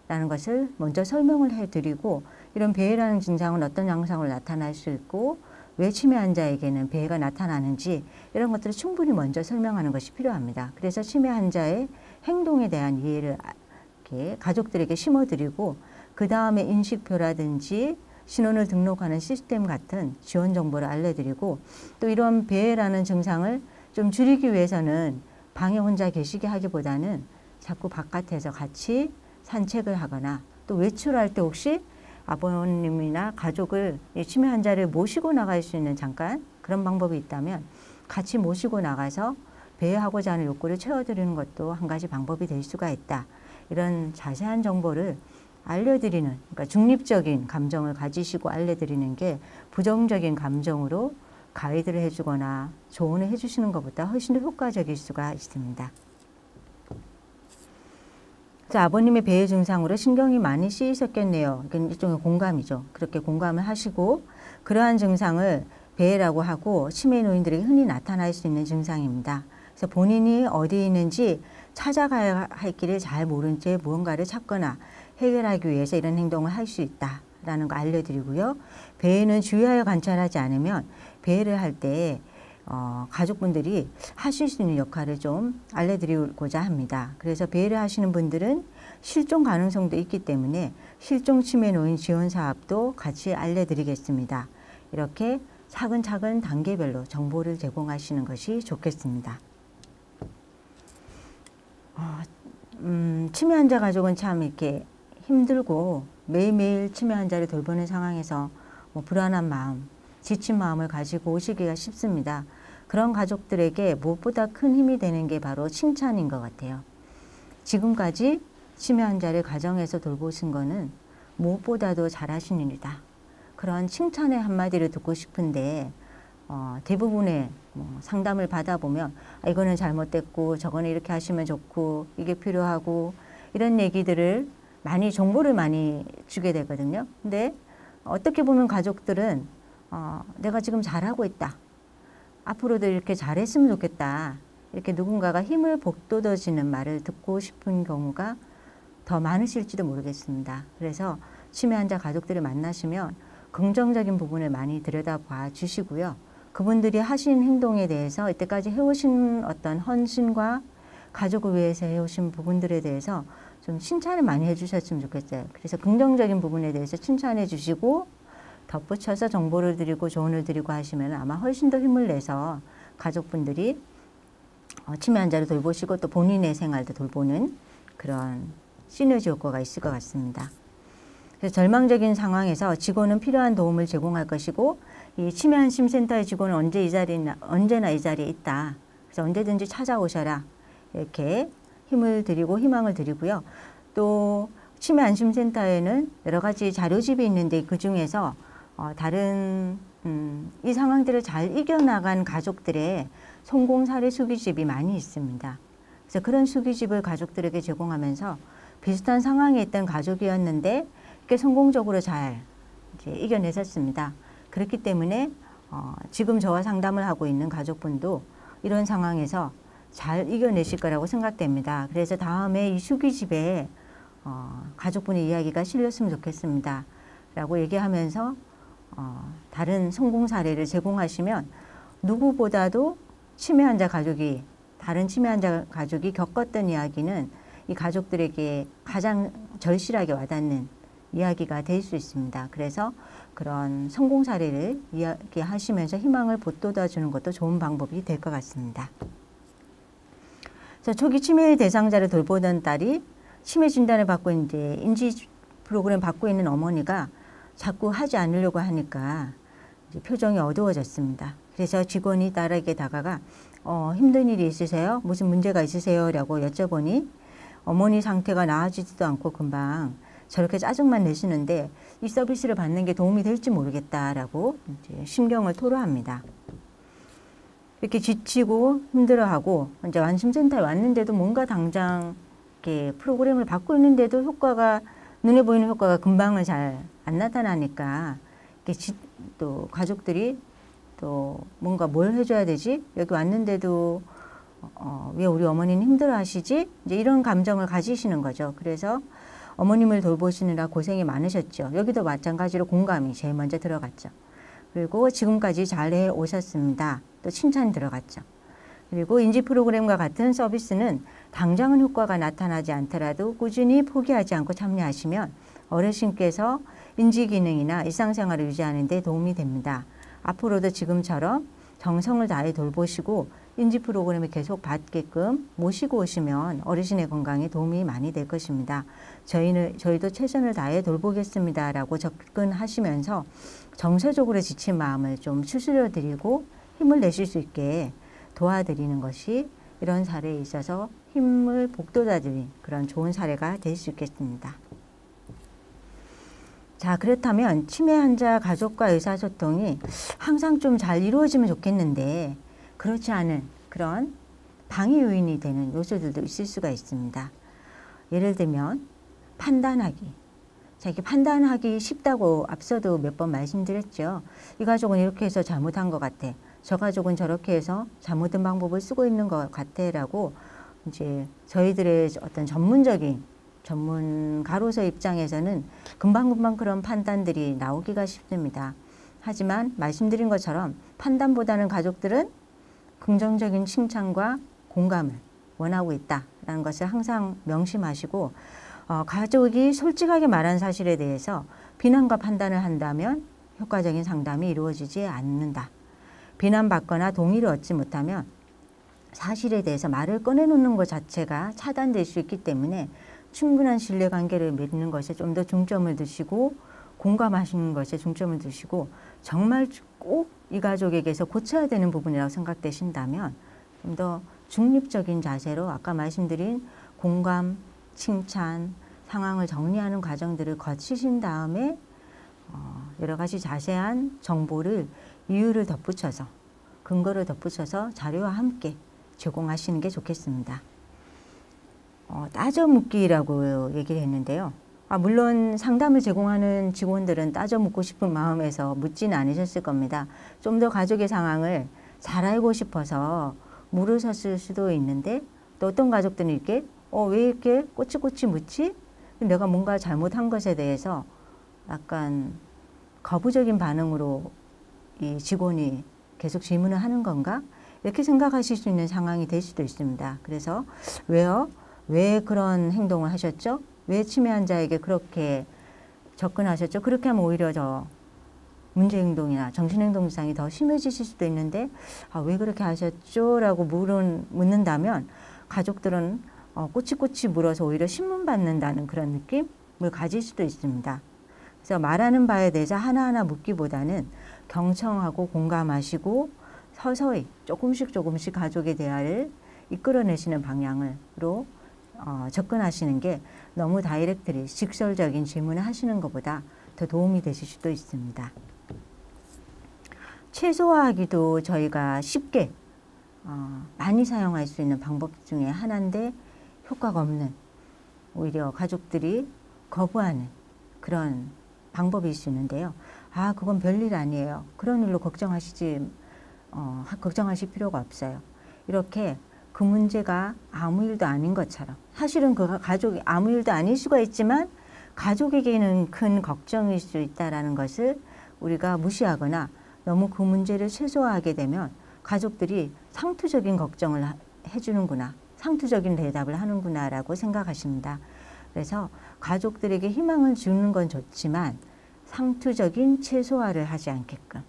라는 것을 먼저 설명을 해드리고, 이런 배해라는 증상은 어떤 양상으로 나타날 수 있고 왜 치매 환자에게는 배해가 나타나는지 이런 것들을 충분히 먼저 설명하는 것이 필요합니다. 그래서 치매 환자의 행동에 대한 이해를 이렇게 가족들에게 심어드리고, 그 다음에 인식표라든지 신원을 등록하는 시스템 같은 지원 정보를 알려드리고, 또 이런 배해라는 증상을 좀 줄이기 위해서는 방에 혼자 계시게 하기보다는 자꾸 바깥에서 같이 산책을 하거나, 또 외출할 때 혹시 아버님이나 가족을, 치매 환자를 모시고 나갈 수 있는 잠깐 그런 방법이 있다면 같이 모시고 나가서 배회하고자 하는 욕구를 채워드리는 것도 한 가지 방법이 될 수가 있다. 이런 자세한 정보를 알려드리는, 그러니까 중립적인 감정을 가지시고 알려드리는 게 부정적인 감정으로 가이드를 해주거나 조언을 해주시는 것보다 훨씬 더 효과적일 수가 있습니다. 그래서 아버님의 배해 증상으로 신경이 많이 쓰이셨겠네요. 그러니까 일종의 공감이죠. 그렇게 공감을 하시고, 그러한 증상을 배해라고 하고 치매 노인들에게 흔히 나타날 수 있는 증상입니다. 그래서 본인이 어디 있는지 찾아가야 할 길을 잘 모른 채 무언가를 찾거나 해결하기 위해서 이런 행동을 할 수 있다라는 거 알려드리고요. 배해는 주의하여 관찰하지 않으면 배해를 할 때 가족분들이 하실 수 있는 역할을 좀 알려드리고자 합니다. 그래서 배해를 하시는 분들은 실종 가능성도 있기 때문에 실종 치매 노인 지원 사업도 같이 알려드리겠습니다. 이렇게 차근차근 단계별로 정보를 제공하시는 것이 좋겠습니다. 치매 환자 가족은 참 이렇게 힘들고 매일매일 치매 환자를 돌보는 상황에서 불안한 마음, 지친 마음을 가지고 오시기가 쉽습니다. 그런 가족들에게 무엇보다 큰 힘이 되는 게 바로 칭찬인 것 같아요. 지금까지 치매 환자를 가정에서 돌보신 거는 무엇보다도 잘하신 일이다. 그런 칭찬의 한마디를 듣고 싶은데 대부분의 상담을 받아보면 이거는 잘못됐고 저거는 이렇게 하시면 좋고 이게 필요하고 이런 얘기들을 정보를 많이 주게 되거든요. 근데 어떻게 보면 가족들은 내가 지금 잘하고 있다. 앞으로도 이렇게 잘했으면 좋겠다. 이렇게 누군가가 힘을 북돋아주는 말을 듣고 싶은 경우가 더 많으실지도 모르겠습니다. 그래서 치매 환자 가족들을 만나시면 긍정적인 부분을 많이 들여다봐 주시고요. 그분들이 하신 행동에 대해서 이때까지 해오신 어떤 헌신과 가족을 위해서 해오신 부분들에 대해서 좀 칭찬을 많이 해주셨으면 좋겠어요. 그래서 긍정적인 부분에 대해서 칭찬해 주시고 덧붙여서 정보를 드리고 조언을 드리고 하시면 아마 훨씬 더 힘을 내서 가족분들이 치매 환자를 돌보시고 또 본인의 생활도 돌보는 그런 시너지 효과가 있을 것 같습니다. 그래서 절망적인 상황에서 직원은 필요한 도움을 제공할 것이고, 이 치매 안심센터의 직원은 언제나 이 자리에 있다. 그래서 언제든지 찾아오셔라. 이렇게 힘을 드리고 희망을 드리고요. 또 치매 안심센터에는 여러 가지 자료집이 있는데 그 중에서 다른 이 상황들을 잘 이겨나간 가족들의 성공 사례 수기집이 많이 있습니다. 그래서 그런 수기집을 가족들에게 제공하면서 비슷한 상황에 있던 가족이었는데 이렇게 성공적으로 잘 이겨내셨습니다. 그렇기 때문에 지금 저와 상담을 하고 있는 가족분도 이런 상황에서 잘 이겨내실 거라고 생각됩니다. 그래서 다음에 이 수기집에 가족분의 이야기가 실렸으면 좋겠습니다. 라고 얘기하면서 다른 성공 사례를 제공하시면 누구보다도 다른 치매 환자 가족이 겪었던 이야기는 이 가족들에게 가장 절실하게 와닿는 이야기가 될 수 있습니다. 그래서 그런 성공 사례를 이야기하시면서 희망을 북돋아 주는 것도 좋은 방법이 될 것 같습니다. 초기 치매 대상자를 돌보던 딸이 치매 진단을 받고 이제 인지 프로그램 받고 있는 어머니가 자꾸 하지 않으려고 하니까 이제 표정이 어두워졌습니다. 그래서 직원이 딸에게 다가가 힘든 일이 있으세요? 무슨 문제가 있으세요? 라고 여쭤보니 어머니 상태가 나아지지도 않고 금방 저렇게 짜증만 내시는데 이 서비스를 받는 게 도움이 될지 모르겠다라고 이제 심경을 토로합니다. 이렇게 지치고 힘들어하고 이제 안심센터에 왔는데도 뭔가 당장 이렇게 프로그램을 받고 있는데도 효과가 눈에 보이는 효과가 금방은 잘 안 나타나니까 또 가족들이 또 뭔가 뭘 해줘야 되지? 여기 왔는데도 왜 우리 어머니는 힘들어하시지? 이제 이런 감정을 가지시는 거죠. 그래서 어머님을 돌보시느라 고생이 많으셨죠. 여기도 마찬가지로 공감이 제일 먼저 들어갔죠. 그리고 지금까지 잘해 오셨습니다. 또 칭찬이 들어갔죠. 그리고 인지 프로그램과 같은 서비스는 당장은 효과가 나타나지 않더라도 꾸준히 포기하지 않고 참여하시면 어르신께서 인지 기능이나 일상생활을 유지하는 데 도움이 됩니다. 앞으로도 지금처럼 정성을 다해 돌보시고 인지 프로그램을 계속 받게끔 모시고 오시면 어르신의 건강에 도움이 많이 될 것입니다. 저희도 최선을 다해 돌보겠습니다. 라고 접근하시면서 정서적으로 지친 마음을 좀 추스려 드리고 힘을 내실 수 있게 도와드리는 것이 이런 사례에 있어서 힘을 북돋아 드린 그런 좋은 사례가 될 수 있겠습니다. 자, 그렇다면 치매 환자 가족과 의사소통이 항상 좀 잘 이루어지면 좋겠는데 그렇지 않은 그런 방해 요인이 되는 요소들도 있을 수가 있습니다. 예를 들면 판단하기. 자, 이게 판단하기 쉽다고 앞서도 몇 번 말씀드렸죠. 이 가족은 이렇게 해서 잘못한 것 같아. 저 가족은 저렇게 해서 잘못된 방법을 쓰고 있는 것 같아 라고 이제 저희들의 어떤 전문가로서 입장에서는 금방금방 그런 판단들이 나오기가 쉽습니다. 하지만 말씀드린 것처럼 판단보다는 가족들은 긍정적인 칭찬과 공감을 원하고 있다라는 것을 항상 명심하시고 가족이 솔직하게 말한 사실에 대해서 비난과 판단을 한다면 효과적인 상담이 이루어지지 않는다. 비난받거나 동의를 얻지 못하면 사실에 대해서 말을 꺼내놓는 것 자체가 차단될 수 있기 때문에 충분한 신뢰관계를 맺는 것에 좀 더 중점을 두시고 공감하시는 것에 중점을 두시고 정말 꼭 이 가족에게서 고쳐야 되는 부분이라고 생각되신다면 좀 더 중립적인 자세로 아까 말씀드린 공감, 칭찬, 상황을 정리하는 과정들을 거치신 다음에 여러 가지 자세한 정보를 이유를 덧붙여서 근거를 덧붙여서 자료와 함께 제공하시는 게 좋겠습니다. 따져 묻기라고 얘기를 했는데요. 물론 상담을 제공하는 직원들은 따져 묻고 싶은 마음에서 묻지는 않으셨을 겁니다. 좀 더 가족의 상황을 잘 알고 싶어서 물으셨을 수도 있는데 또 어떤 가족들은 이렇게 왜 이렇게 꼬치꼬치 묻지? 내가 뭔가 잘못한 것에 대해서 약간 거부적인 반응으로 이 직원이 계속 질문을 하는 건가? 이렇게 생각하실 수 있는 상황이 될 수도 있습니다. 그래서 왜요? 왜 그런 행동을 하셨죠? 왜 치매 환자에게 그렇게 접근하셨죠? 그렇게 하면 오히려 저 문제행동이나 정신행동 이상이 더 심해지실 수도 있는데 왜 그렇게 하셨죠? 라고 묻는다면 가족들은 꼬치꼬치 물어서 오히려 신문받는다는 그런 느낌을 가질 수도 있습니다. 그래서 말하는 바에 대해서 하나하나 묻기보다는 경청하고 공감하시고 서서히 조금씩 가족의 대화를 이끌어내시는 방향으로 접근하시는 게 너무 다이렉트리 직설적인 질문을 하시는 것보다 더 도움이 되실 수도 있습니다. 최소화하기도 저희가 쉽게 많이 사용할 수 있는 방법 중에 하나인데 효과가 없는 오히려 가족들이 거부하는 그런 방법일 수 있는데요. 그건 별일 아니에요. 그런 일로 걱정하실 필요가 없어요. 이렇게 그 문제가 아무 일도 아닌 것처럼 사실은 그 가족이 아무 일도 아닐 수가 있지만 가족에게는 큰 걱정일 수 있다는 것을 우리가 무시하거나 너무 그 문제를 최소화하게 되면 가족들이 상투적인 걱정을 해주는구나, 상투적인 대답을 하는구나 라고 생각하십니다. 그래서 가족들에게 희망을 주는 건 좋지만 상투적인 최소화를 하지 않게끔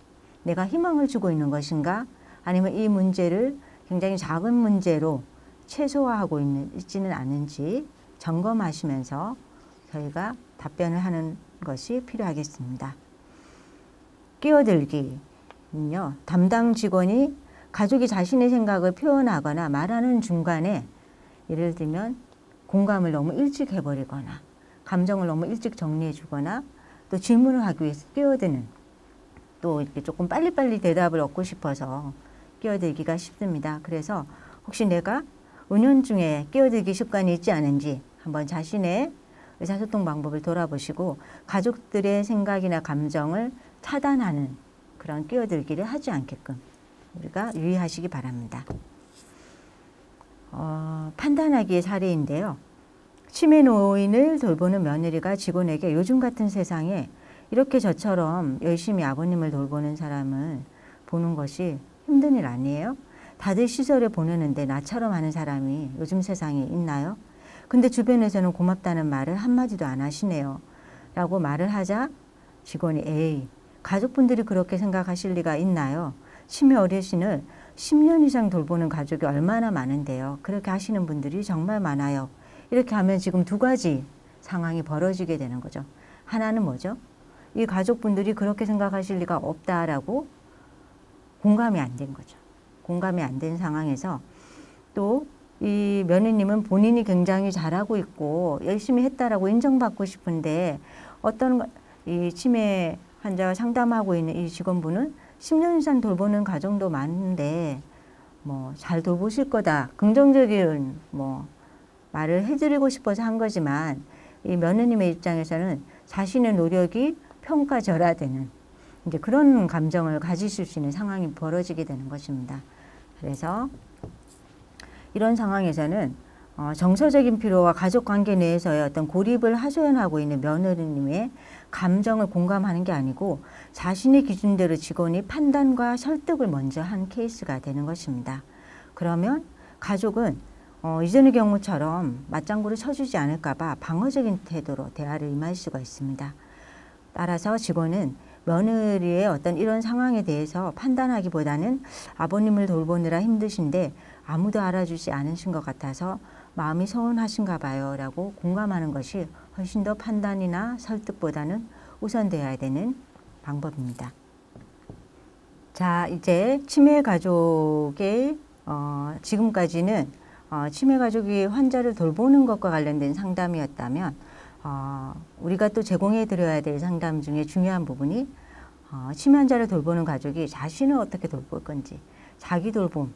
내가 희망을 주고 있는 것인가 아니면 이 문제를 굉장히 작은 문제로 최소화하고 있지는 않은지 점검하시면서 저희가 답변을 하는 것이 필요하겠습니다. 끼어들기는요. 담당 직원이 가족이 자신의 생각을 표현하거나 말하는 중간에 예를 들면 공감을 너무 일찍 해버리거나 감정을 너무 일찍 정리해 주거나 또 질문을 하기 위해서 끼어드는 또 이렇게 조금 빨리빨리 대답을 얻고 싶어서 끼어들기가 쉽습니다. 그래서 혹시 내가 은연중에 끼어들기 습관이 있지 않은지 한번 자신의 의사소통 방법을 돌아보시고 가족들의 생각이나 감정을 차단하는 그런 끼어들기를 하지 않게끔 우리가 유의하시기 바랍니다. 판단하기의 사례인데요. 치매 노인을 돌보는 며느리가 직원에게 요즘 같은 세상에 이렇게 저처럼 열심히 아버님을 돌보는 사람을 보는 것이 힘든 일 아니에요? 다들 시설에 보내는데 나처럼 하는 사람이 요즘 세상에 있나요? 근데 주변에서는 고맙다는 말을 한마디도 안 하시네요. 라고 말을 하자 직원이 에이, 가족분들이 그렇게 생각하실 리가 있나요? 치매 어르신을 10년 이상 돌보는 가족이 얼마나 많은데요. 그렇게 하시는 분들이 정말 많아요. 이렇게 하면 지금 두 가지 상황이 벌어지게 되는 거죠. 하나는 뭐죠? 이 가족분들이 그렇게 생각하실 리가 없다라고 공감이 안 된 거죠. 공감이 안 된 상황에서 또 이 며느님은 본인이 굉장히 잘하고 있고 열심히 했다라고 인정받고 싶은데 어떤 이 치매 환자와 상담하고 있는 이 직원분은 10년 이상 돌보는 가정도 많은데 뭐 잘 돌보실 거다 긍정적인 뭐 말을 해드리고 싶어서 한 거지만 이 며느님의 입장에서는 자신의 노력이 평가절하되는 이제 그런 감정을 가지실 수 있는 상황이 벌어지게 되는 것입니다. 그래서 이런 상황에서는 정서적인 피로와 가족관계 내에서의 어떤 고립을 하소연하고 있는 며느리님의 감정을 공감하는 게 아니고 자신의 기준대로 직원이 판단과 설득을 먼저 한 케이스가 되는 것입니다. 그러면 가족은 이전의 경우처럼 맞장구를 쳐주지 않을까 봐 방어적인 태도로 대화를 임할 수가 있습니다. 따라서 직원은 며느리의 어떤 이런 상황에 대해서 판단하기보다는 아버님을 돌보느라 힘드신데 아무도 알아주지 않으신 것 같아서 마음이 서운하신가 봐요 라고 공감하는 것이 훨씬 더 판단이나 설득보다는 우선되어야 되는 방법입니다. 자, 이제 치매 가족의 지금까지는 치매 가족이 환자를 돌보는 것과 관련된 상담이었다면 우리가 또 제공해 드려야 될 상담 중에 중요한 부분이 치매 환자를 돌보는 가족이 자신을 어떻게 돌볼 건지 자기 돌봄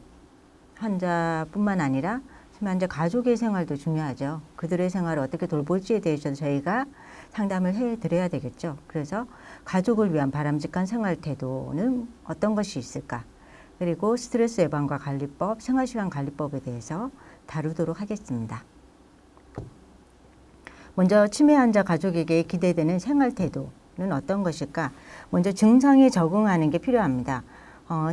환자뿐만 아니라 치매 환자 가족의 생활도 중요하죠. 그들의 생활을 어떻게 돌볼지에 대해서 저희가 상담을 해 드려야 되겠죠. 그래서 가족을 위한 바람직한 생활 태도는 어떤 것이 있을까? 그리고 스트레스 예방과 관리법, 생활시간 관리법에 대해서 다루도록 하겠습니다. 먼저 치매 환자 가족에게 기대되는 생활 태도는 어떤 것일까? 먼저 증상에 적응하는 게 필요합니다.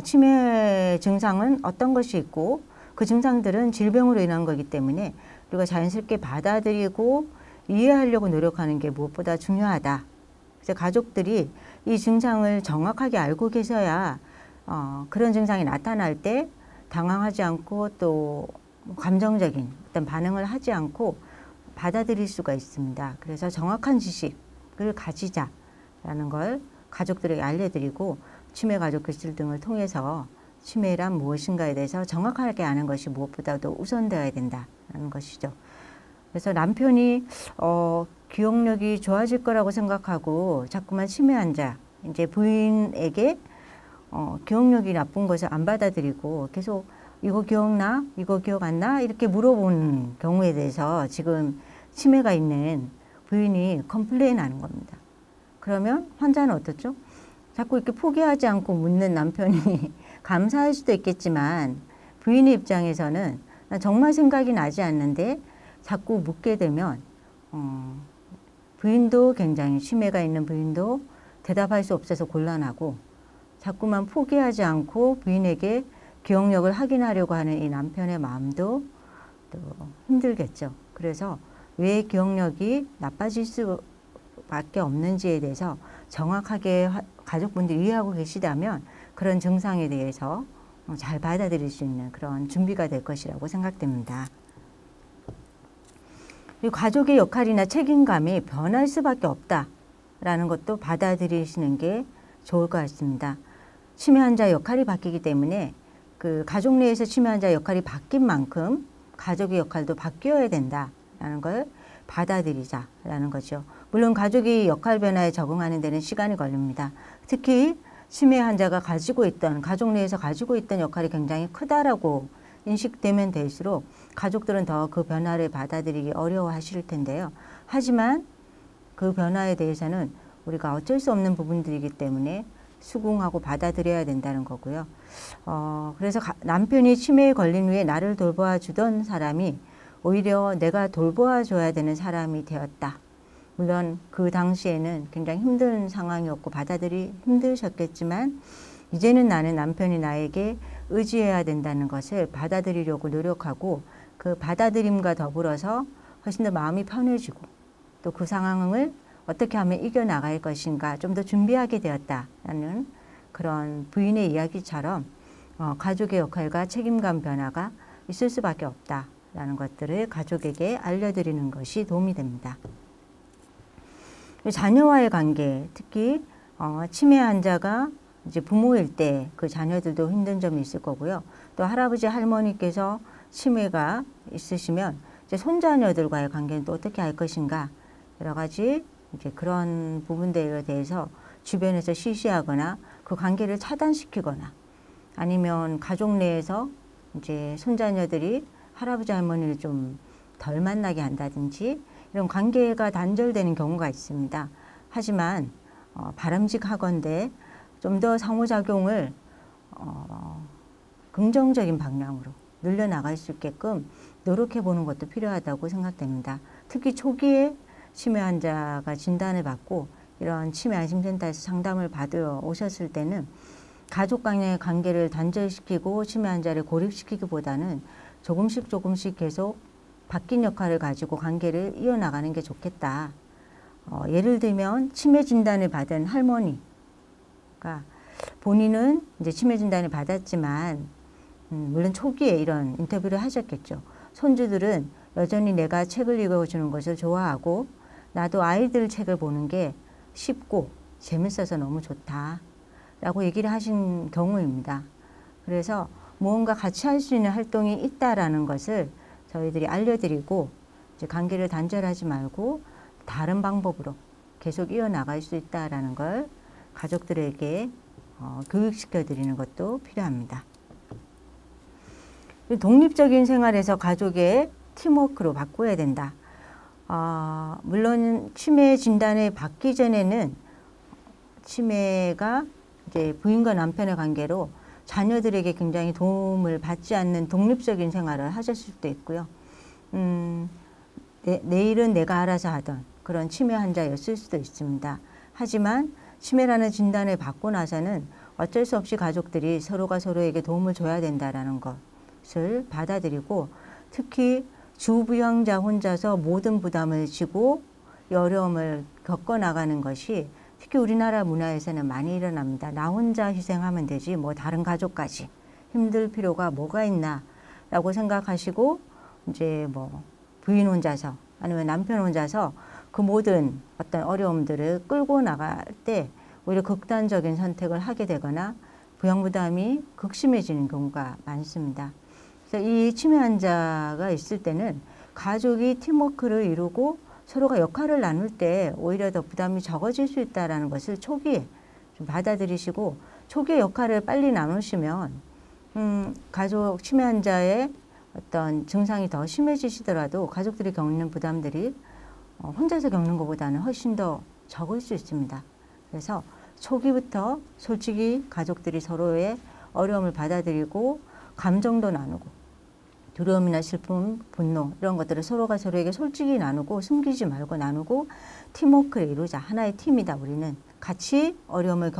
치매 증상은 어떤 것이 있고 그 증상들은 질병으로 인한 거기 때문에 우리가 자연스럽게 받아들이고 이해하려고 노력하는 게 무엇보다 중요하다. 그래서 가족들이 이 증상을 정확하게 알고 계셔야 그런 증상이 나타날 때 당황하지 않고 또 감정적인 어떤 반응을 하지 않고 받아들일 수가 있습니다. 그래서 정확한 지식을 가지자라는 걸 가족들에게 알려드리고 치매 가족 교실 등을 통해서 치매란 무엇인가에 대해서 정확하게 아는 것이 무엇보다도 우선되어야 된다는 것이죠. 그래서 남편이 기억력이 좋아질 거라고 생각하고 자꾸만 치매 환자, 이제 부인에게 기억력이 나쁜 것을 안 받아들이고 계속 이거 기억나? 이거 기억 안 나? 이렇게 물어보는 경우에 대해서 지금 치매가 있는 부인이 컴플레인 하는 겁니다. 그러면 환자는 어떻죠? 자꾸 이렇게 포기하지 않고 묻는 남편이 감사할 수도 있겠지만 부인의 입장에서는 난 정말 생각이 나지 않는데 자꾸 묻게 되면 부인도 굉장히 치매가 있는 부인도 대답할 수 없어서 곤란하고 자꾸만 포기하지 않고 부인에게 기억력을 확인하려고 하는 이 남편의 마음도 또 힘들겠죠. 그래서 왜 기억력이 나빠질 수밖에 없는지에 대해서 정확하게 가족분들이 이해하고 계시다면 그런 증상에 대해서 잘 받아들일 수 있는 그런 준비가 될 것이라고 생각됩니다. 그리고 가족의 역할이나 책임감이 변할 수밖에 없다라는 것도 받아들이시는 게 좋을 것 같습니다. 치매 환자 역할이 바뀌기 때문에 그 가족 내에서 치매 환자 역할이 바뀐 만큼 가족의 역할도 바뀌어야 된다라는 걸 받아들이자라는 거죠. 물론 가족이 역할 변화에 적응하는 데는 시간이 걸립니다. 특히 치매 환자가 가지고 있던 가족 내에서 가지고 있던 역할이 굉장히 크다라고 인식되면 될수록 가족들은 더 그 변화를 받아들이기 어려워하실 텐데요. 하지만 그 변화에 대해서는 우리가 어쩔 수 없는 부분들이기 때문에 수긍하고 받아들여야 된다는 거고요. 그래서 남편이 치매에 걸린 후에 나를 돌보아 주던 사람이 오히려 내가 돌보아 줘야 되는 사람이 되었다. 물론 그 당시에는 굉장히 힘든 상황이었고 받아들이기 힘드셨겠지만 이제는 나는 남편이 나에게 의지해야 된다는 것을 받아들이려고 노력하고 그 받아들임과 더불어서 훨씬 더 마음이 편해지고 또 그 상황을 어떻게 하면 이겨나갈 것인가 좀 더 준비하게 되었다라는 그런 부인의 이야기처럼 가족의 역할과 책임감 변화가 있을 수밖에 없다라는 것들을 가족에게 알려드리는 것이 도움이 됩니다. 자녀와의 관계, 특히 치매 환자가 이제 부모일 때 그 자녀들도 힘든 점이 있을 거고요. 또 할아버지 할머니께서 치매가 있으시면 이제 손자녀들과의 관계는 또 어떻게 할 것인가 여러 가지 이제 그런 부분들에 대해서 주변에서 시시하거나 그 관계를 차단시키거나 아니면 가족 내에서 이제 손자녀들이 할아버지 할머니를 좀 덜 만나게 한다든지 이런 관계가 단절되는 경우가 있습니다. 하지만 바람직하건대 좀 더 상호작용을 긍정적인 방향으로 늘려나갈 수 있게끔 노력해 보는 것도 필요하다고 생각됩니다. 특히 초기에 치매 환자가 진단을 받고 이런 치매 안심센터에서 상담을 받으러 오셨을 때는 가족 간의 관계를 단절시키고 치매 환자를 고립시키기보다는 조금씩 계속 바뀐 역할을 가지고 관계를 이어나가는 게 좋겠다. 예를 들면 치매 진단을 받은 할머니가 본인은 이제 치매 진단을 받았지만 물론 초기에 이런 인터뷰를 하셨겠죠. 손주들은 여전히 내가 책을 읽어주는 것을 좋아하고 나도 아이들 책을 보는 게 쉽고 재밌어서 너무 좋다 라고 얘기를 하신 경우입니다. 그래서 무언가 같이 할 수 있는 활동이 있다라는 것을 저희들이 알려드리고 이제 관계를 단절하지 말고 다른 방법으로 계속 이어나갈 수 있다라는 걸 가족들에게 교육시켜 드리는 것도 필요합니다. 독립적인 생활에서 가족의 팀워크로 바꿔야 된다. 물론 치매 진단을 받기 전에는 치매가 이제 부인과 남편의 관계로 자녀들에게 굉장히 도움을 받지 않는 독립적인 생활을 하셨을 수도 있고요. 내일은 내가 알아서 하던 그런 치매 환자였을 수도 있습니다. 하지만 치매라는 진단을 받고 나서는 어쩔 수 없이 가족들이 서로가 서로에게 도움을 줘야 된다는 것을 받아들이고 특히 주부양자 혼자서 모든 부담을 지고 이 어려움을 겪어나가는 것이 특히 우리나라 문화에서는 많이 일어납니다. 나 혼자 희생하면 되지 뭐 다른 가족까지 힘들 필요가 뭐가 있나 라고 생각하시고 이제 뭐 부인 혼자서 아니면 남편 혼자서 그 모든 어떤 어려움들을 끌고 나갈 때 오히려 극단적인 선택을 하게 되거나 부양부담이 극심해지는 경우가 많습니다. 그래서 이 치매 환자가 있을 때는 가족이 팀워크를 이루고 서로가 역할을 나눌 때 오히려 더 부담이 적어질 수 있다는 것을 초기에 좀 받아들이시고 초기에 역할을 빨리 나누시면 가족 치매 환자의 어떤 증상이 더 심해지시더라도 가족들이 겪는 부담들이 혼자서 겪는 것보다는 훨씬 더 적을 수 있습니다. 그래서 초기부터 솔직히 가족들이 서로의 어려움을 받아들이고 감정도 나누고 두려움이나 슬픔, 분노 이런 것들을 서로가 서로에게 솔직히 나누고 숨기지 말고 나누고 팀워크를 이루자. 하나의 팀이다. 우리는 같이 어려움을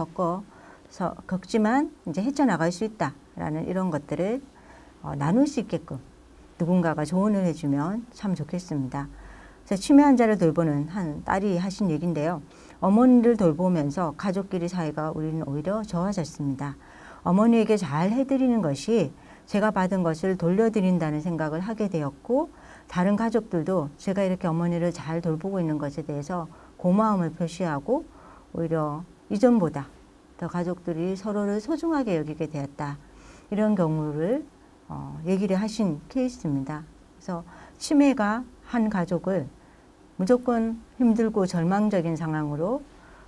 겪지만 이제 헤쳐나갈 수 있다라는 이런 것들을 나눌 수 있게끔 누군가가 조언을 해주면 참 좋겠습니다. 그래서 치매 환자를 돌보는 한 딸이 하신 얘기인데요. 어머니를 돌보면서 가족끼리 사이가 우리는 오히려 좋아졌습니다. 어머니에게 잘 해드리는 것이 제가 받은 것을 돌려드린다는 생각을 하게 되었고, 다른 가족들도 제가 이렇게 어머니를 잘 돌보고 있는 것에 대해서 고마움을 표시하고 오히려 이전보다 더 가족들이 서로를 소중하게 여기게 되었다. 이런 경우를 얘기를 하신 케이스입니다. 그래서 치매가 한 가족을 무조건 힘들고 절망적인 상황으로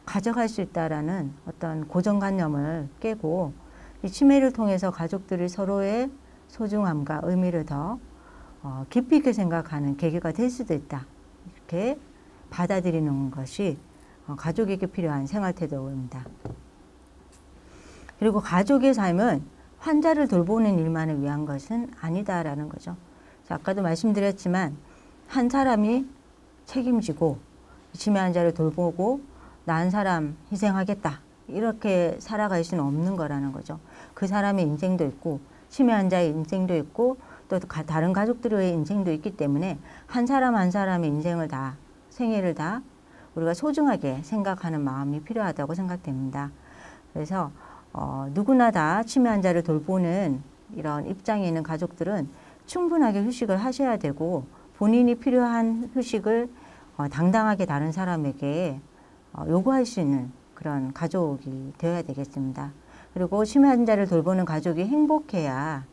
가져갈 수 있다라는 어떤 고정관념을 깨고 이 치매를 통해서 가족들이 서로의 소중함과 의미를 더 깊이 있게 생각하는 계기가 될 수도 있다. 이렇게 받아들이는 것이 가족에게 필요한 생활태도입니다. 그리고 가족의 삶은 환자를 돌보는 일만을 위한 것은 아니다라는 거죠. 아까도 말씀드렸지만 한 사람이 책임지고 치매 환자를 돌보고 난 사람 희생하겠다 이렇게 살아갈 수는 없는 거라는 거죠. 그 사람의 인생도 있고 치매 환자의 인생도 있고 또 다른 가족들의 인생도 있기 때문에 한 사람 한 사람의 인생을 다 생애를 다 우리가 소중하게 생각하는 마음이 필요하다고 생각됩니다. 그래서 누구나 다 치매 환자를 돌보는 이런 입장에 있는 가족들은 충분하게 휴식을 하셔야 되고 본인이 필요한 휴식을 당당하게 다른 사람에게 요구할 수 있는 그런 가족이 되어야 되겠습니다. 그리고 치매 환자를 돌보는 가족이 행복해야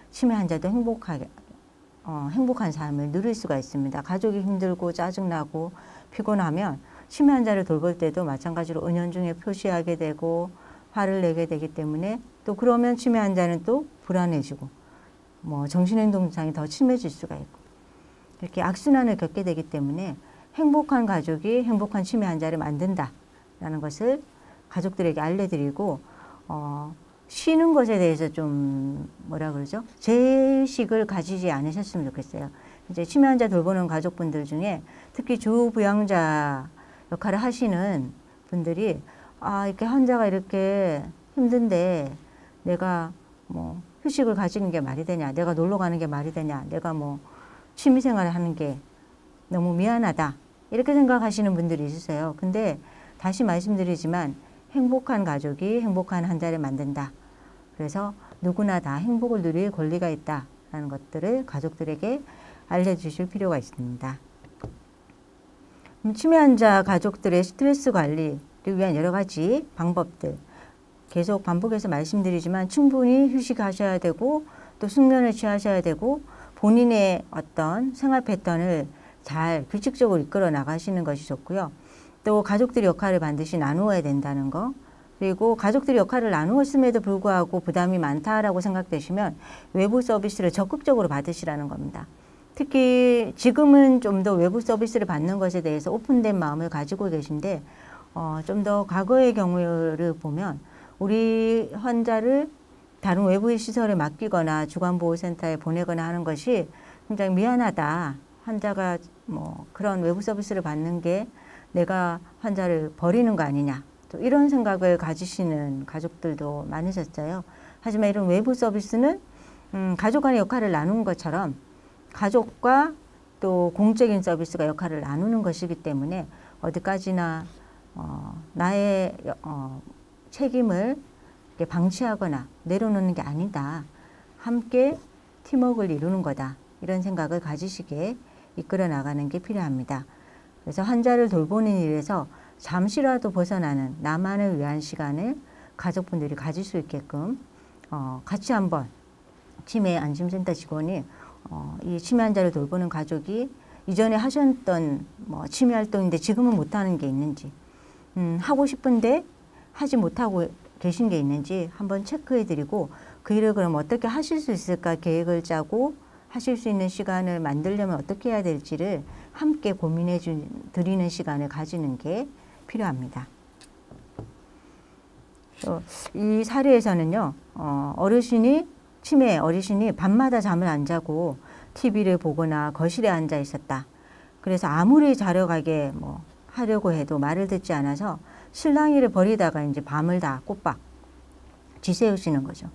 치매 환자도 행복한 삶을 누릴 수가 있습니다. 가족이 힘들고 짜증나고 피곤하면 치매 환자를 돌볼 때도 마찬가지로 은연중에 표시하게 되고 화를 내게 되기 때문에 또 그러면 치매 환자는 또 불안해지고 정신행동증상이 더 심해질 수가 있고 이렇게 악순환을 겪게 되기 때문에 행복한 가족이 행복한 치매 환자를 만든다라는 것을 가족들에게 알려드리고 쉬는 것에 대해서 좀 제의식을 가지지 않으셨으면 좋겠어요. 이제 치매 환자 돌보는 가족분들 중에 특히 주부양자 역할을 하시는 분들이 이렇게 환자가 이렇게 힘든데 내가 휴식을 가지는 게 말이 되냐, 내가 놀러 가는 게 말이 되냐, 내가 취미생활을 하는 게 너무 미안하다 이렇게 생각하시는 분들이 있으세요. 근데 다시 말씀드리지만 행복한 가족이 행복한 환자를 만든다. 그래서 누구나 다 행복을 누릴 권리가 있다라는 것들을 가족들에게 알려주실 필요가 있습니다. 치매 환자 가족들의 스트레스 관리를 위한 여러 가지 방법들 계속 반복해서 말씀드리지만 충분히 휴식하셔야 되고 또 숙면을 취하셔야 되고 본인의 어떤 생활 패턴을 잘 규칙적으로 이끌어 나가시는 것이 좋고요. 또 가족들의 역할을 반드시 나누어야 된다는 거, 그리고 가족들의 역할을 나누었음에도 불구하고 부담이 많다라고 생각되시면 외부 서비스를 적극적으로 받으시라는 겁니다. 특히 지금은 좀 더 외부 서비스를 받는 것에 대해서 오픈된 마음을 가지고 계신데 좀 더 과거의 경우를 보면 우리 환자를 다른 외부의 시설에 맡기거나 주간보호센터에 보내거나 하는 것이 굉장히 미안하다. 환자가 그런 외부 서비스를 받는 게 내가 환자를 버리는 거 아니냐. 또 이런 생각을 가지시는 가족들도 많으셨어요. 하지만 이런 외부 서비스는 가족 간의 역할을 나누는 것처럼 가족과 또 공적인 서비스가 역할을 나누는 것이기 때문에 어디까지나 나의 책임을 방치하거나 내려놓는 게 아니다. 함께 팀워크를 이루는 거다. 이런 생각을 가지시게 이끌어 나가는 게 필요합니다. 그래서 환자를 돌보는 일에서 잠시라도 벗어나는 나만을 위한 시간을 가족분들이 가질 수 있게끔 같이 한번 치매 안심센터 직원이 이 치매 환자를 돌보는 가족이 이전에 하셨던 치매 활동인데 지금은 못하는 게 있는지 하고 싶은데 하지 못하고 계신 게 있는지 한번 체크해 드리고 그 일을 그럼 어떻게 하실 수 있을까 계획을 짜고 하실 수 있는 시간을 만들려면 어떻게 해야 될지를 함께 고민해 드리는 시간을 가지는 게 필요합니다. 이 사례에서는요, 치매 어르신이 밤마다 잠을 안 자고 TV를 보거나 거실에 앉아 있었다. 그래서 아무리 자려가게 하려고 해도 말을 듣지 않아서 실랑이를 벌이다가 이제 밤을 다 꼬박 지새우시는 거죠.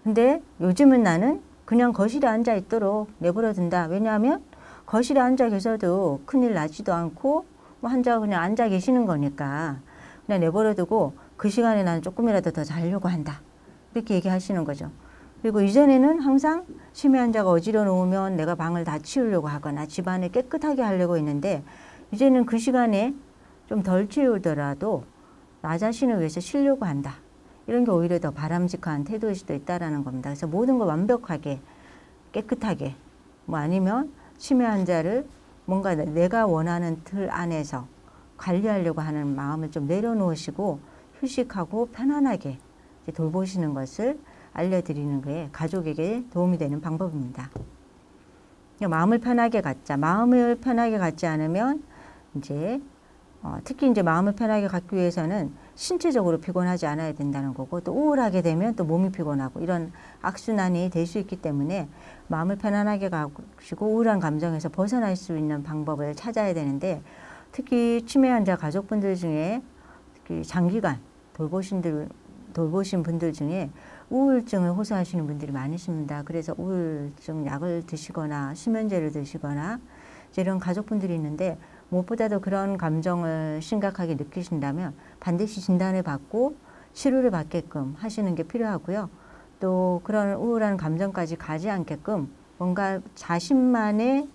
근데 요즘은 나는 그냥 거실에 앉아 있도록 내버려 둔다. 왜냐하면 거실에 앉아 계셔도 큰일 나지도 않고 뭐 환자가 그냥 앉아 계시는 거니까 그냥 내버려두고 그 시간에 나는 조금이라도 더 자려고 한다. 이렇게 얘기하시는 거죠. 그리고 이전에는 항상 치매 환자가 어지러 놓으면 내가 방을 다 치우려고 하거나 집안을 깨끗하게 하려고 했는데 이제는 그 시간에 좀 덜 치우더라도 나 자신을 위해서 쉬려고 한다. 이런 게 오히려 더 바람직한 태도일 수도 있다는 겁니다. 그래서 모든 걸 완벽하게 깨끗하게 뭐 아니면 치매 환자를 뭔가 내가 원하는 틀 안에서 관리하려고 하는 마음을 좀 내려놓으시고 휴식하고 편안하게 돌보시는 것을 알려드리는 게 가족에게 도움이 되는 방법입니다. 마음을 편하게 갖자. 마음을 편하게 갖지 않으면 이제 특히 이제 마음을 편하게 갖기 위해서는 신체적으로 피곤하지 않아야 된다는 거고 또 우울하게 되면 또 몸이 피곤하고 이런 악순환이 될 수 있기 때문에 마음을 편안하게 가시고 우울한 감정에서 벗어날 수 있는 방법을 찾아야 되는데 특히 치매 환자 가족분들 중에 특히 장기간 돌보신 분들 중에 우울증을 호소하시는 분들이 많으십니다. 그래서 우울증 약을 드시거나 수면제를 드시거나 이런 가족분들이 있는데 무엇보다도 그런 감정을 심각하게 느끼신다면 반드시 진단을 받고 치료를 받게끔 하시는 게 필요하고요. 또 그런 우울한 감정까지 가지 않게끔 뭔가 자신만의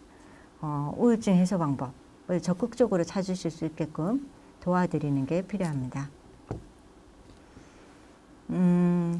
우울증 해소 방법을 적극적으로 찾으실 수 있게끔 도와드리는 게 필요합니다.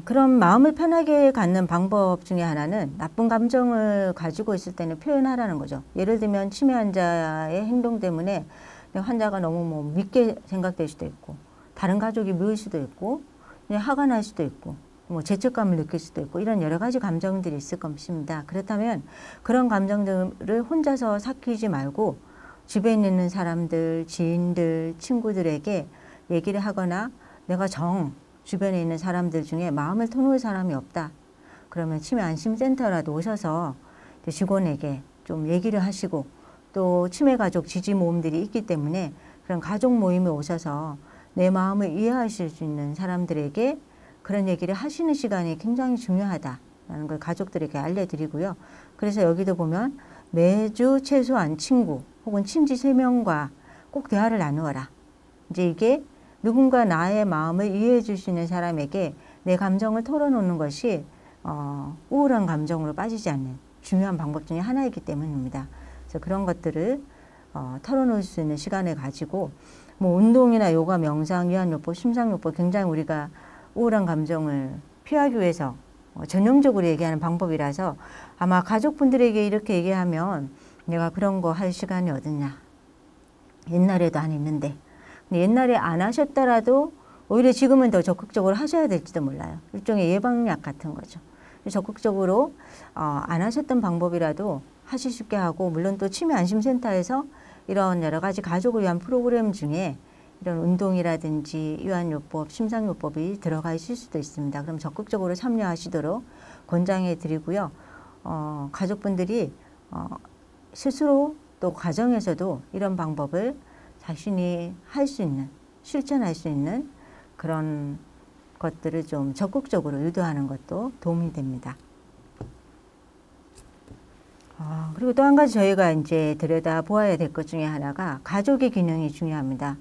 그럼 마음을 편하게 갖는 방법 중에 하나는 나쁜 감정을 가지고 있을 때는 표현하라는 거죠. 예를 들면 치매 환자의 행동 때문에 환자가 너무 뭐 밉게 생각될 수도 있고 다른 가족이 미울 수도 있고 그냥 화가 날 수도 있고 뭐 죄책감을 느낄 수도 있고 이런 여러 가지 감정들이 있을 것입니다. 그렇다면 그런 감정들을 혼자서 삭히지 말고 집에 있는 사람들, 지인들, 친구들에게 얘기를 하거나 내가 주변에 있는 사람들 중에 마음을 터놓을 사람이 없다. 그러면 치매 안심센터라도 오셔서 직원에게 좀 얘기를 하시고 또 치매 가족 지지 모임들이 있기 때문에 그런 가족 모임에 오셔서 내 마음을 이해하실 수 있는 사람들에게 그런 얘기를 하시는 시간이 굉장히 중요하다라는 걸 가족들에게 알려드리고요. 그래서 여기도 보면 매주 최소한 친구 혹은 친지 3명과 꼭 대화를 나누어라. 이제 이게 누군가 나의 마음을 이해해 줄 수 있는 사람에게 내 감정을 털어놓는 것이 우울한 감정으로 빠지지 않는 중요한 방법 중에 하나이기 때문입니다. 그래서 그런 것들을 털어놓을 수 있는 시간을 가지고 뭐 운동이나 요가, 명상, 유한요법, 심상요법 굉장히 우리가 우울한 감정을 피하기 위해서 전형적으로 얘기하는 방법이라서 아마 가족분들에게 이렇게 얘기하면 내가 그런 거 할 시간이 어딨냐. 옛날에도 안 했는데. 옛날에 안 하셨더라도 오히려 지금은 더 적극적으로 하셔야 될지도 몰라요. 일종의 예방약 같은 거죠. 적극적으로 안 하셨던 방법이라도 하실 수 있게 하고 물론 또 치매 안심센터에서 이런 여러 가지 가족을 위한 프로그램 중에 이런 운동이라든지 유한요법, 심상요법이 들어가 있을 수도 있습니다. 그럼 적극적으로 참여하시도록 권장해 드리고요. 가족분들이 스스로 또 가정에서도 이런 방법을 자신이 할 수 있는, 실천할 수 있는 그런 것들을 좀 적극적으로 유도하는 것도 도움이 됩니다. 그리고 또 한 가지 저희가 이제 들여다 보아야 될 것 중에 하나가 가족의 기능이 중요합니다.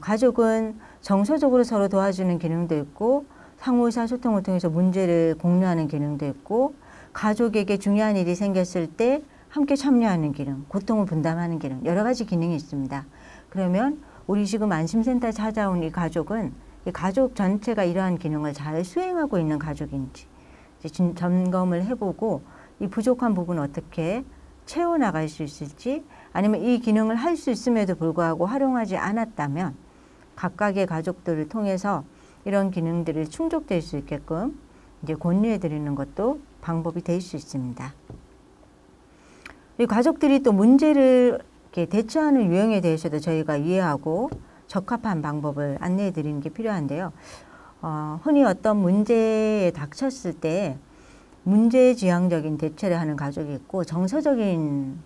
가족은 정서적으로 서로 도와주는 기능도 있고 상호 의사소통을 통해서 문제를 공유하는 기능도 있고 가족에게 중요한 일이 생겼을 때 함께 참여하는 기능, 고통을 분담하는 기능, 여러 가지 기능이 있습니다. 그러면 우리 지금 안심센터에 찾아온 이 가족은 이 가족 전체가 이러한 기능을 잘 수행하고 있는 가족인지 이제 점검을 해보고 이 부족한 부분을 어떻게 채워나갈 수 있을지 아니면 이 기능을 할 수 있음에도 불구하고 활용하지 않았다면 각각의 가족들을 통해서 이런 기능들이 충족될 수 있게끔 이제 권유해 드리는 것도 방법이 될 수 있습니다. 이 가족들이 또 문제를 이렇게 대처하는 유형에 대해서도 저희가 이해하고 적합한 방법을 안내해 드리는 게 필요한데요. 흔히 어떤 문제에 닥쳤을 때 문제지향적인 대처를 하는 가족이 있고 정서적인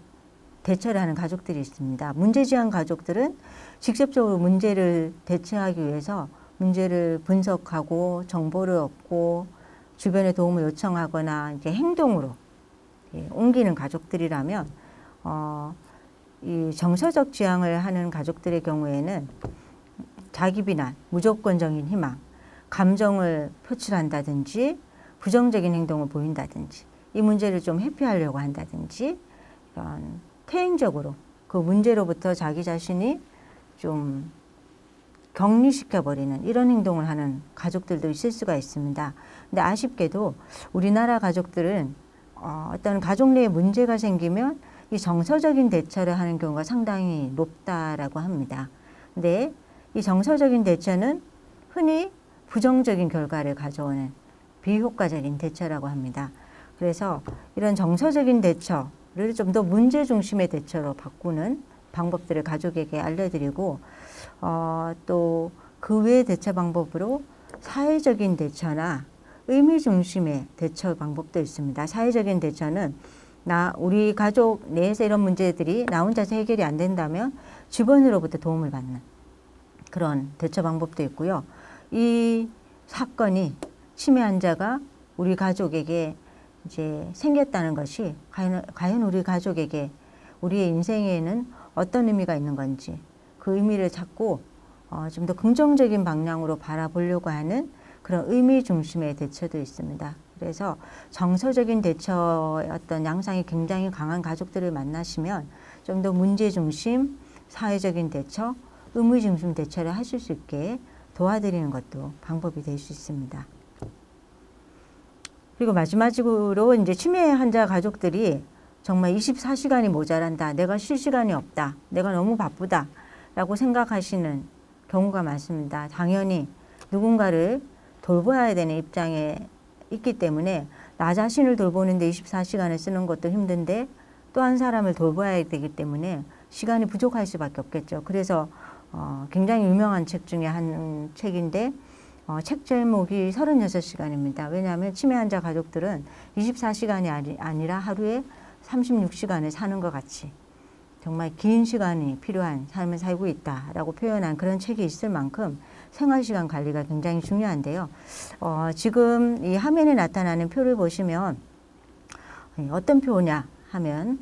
대처를 하는 가족들이 있습니다. 문제지향 가족들은 직접적으로 문제를 대처하기 위해서 문제를 분석하고 정보를 얻고 주변의 도움을 요청하거나 이제 행동으로 옮기는 가족들이라면 이 정서적 지향을 하는 가족들의 경우에는 자기 비난, 무조건적인 희망, 감정을 표출한다든지 부정적인 행동을 보인다든지 이 문제를 좀 회피하려고 한다든지 이런 퇴행적으로 그 문제로부터 자기 자신이 좀 격리시켜버리는 이런 행동을 하는 가족들도 있을 수가 있습니다. 근데 아쉽게도 우리나라 가족들은 어떤 가족 내에 문제가 생기면 이 정서적인 대처를 하는 경우가 상당히 높다라고 합니다. 근데 이 정서적인 대처는 흔히 부정적인 결과를 가져오는 비효과적인 대처라고 합니다. 그래서 이런 정서적인 대처를 좀 더 문제 중심의 대처로 바꾸는 방법들을 가족에게 알려드리고 또 그 외의 대처 방법으로 사회적인 대처나 의미 중심의 대처 방법도 있습니다. 사회적인 대처는 우리 가족 내에서 이런 문제들이 나 혼자서 해결이 안 된다면 주변으로부터 도움을 받는 그런 대처 방법도 있고요. 이 사건이 치매 환자가 우리 가족에게 이제 생겼다는 것이 과연 우리 가족에게 우리의 인생에는 어떤 의미가 있는 건지 그 의미를 찾고 좀 더 긍정적인 방향으로 바라보려고 하는 그런 의미 중심의 대처도 있습니다. 그래서 정서적인 대처의 어떤 양상이 굉장히 강한 가족들을 만나시면 좀 더 문제 중심, 사회적인 대처, 의미 중심 대처를 하실 수 있게 도와드리는 것도 방법이 될 수 있습니다. 그리고 마지막으로 이제 치매 환자 가족들이 정말 24시간이 모자란다. 내가 쉴 시간이 없다. 내가 너무 바쁘다. 라고 생각하시는 경우가 많습니다. 당연히 누군가를 돌봐야 되는 입장에 있기 때문에 나 자신을 돌보는데 24시간을 쓰는 것도 힘든데 또 한 사람을 돌봐야 되기 때문에 시간이 부족할 수밖에 없겠죠. 그래서 굉장히 유명한 책 중에 한 책인데 책 제목이 36시간입니다. 왜냐하면 치매 환자 가족들은 24시간이 아니라 하루에 36시간을 사는 것 같이 정말 긴 시간이 필요한 삶을 살고 있다라고 표현한 그런 책이 있을 만큼 생활시간 관리가 굉장히 중요한데요. 지금 이 화면에 나타나는 표를 보시면 어떤 표냐 하면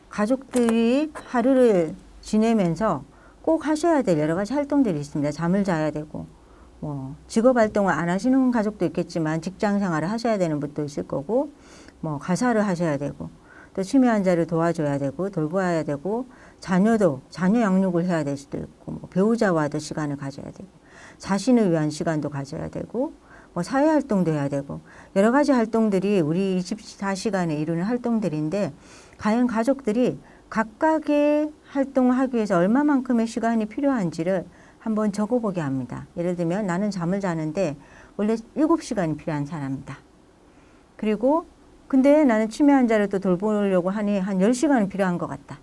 가족들이 하루를 지내면서 꼭 하셔야 될 여러 가지 활동들이 있습니다. 잠을 자야 되고 직업 활동을 안 하시는 가족도 있겠지만 직장 생활을 하셔야 되는 분도 있을 거고 가사를 하셔야 되고 또 치매 환자를 도와줘야 되고 돌봐야 되고 자녀 양육을 해야 될 수도 있고 배우자와도 시간을 가져야 되고 자신을 위한 시간도 가져야 되고 사회 활동도 해야 되고 여러 가지 활동들이 우리 24시간에 이루는 활동들인데 과연 가족들이 각각의 활동을 하기 위해서 얼마만큼의 시간이 필요한지를 한번 적어보게 합니다. 예를 들면 나는 잠을 자는데 원래 7시간이 필요한 사람이다. 그리고 근데 나는 치매 환자를 또 돌보려고 하니 한 10시간은 필요한 것 같다.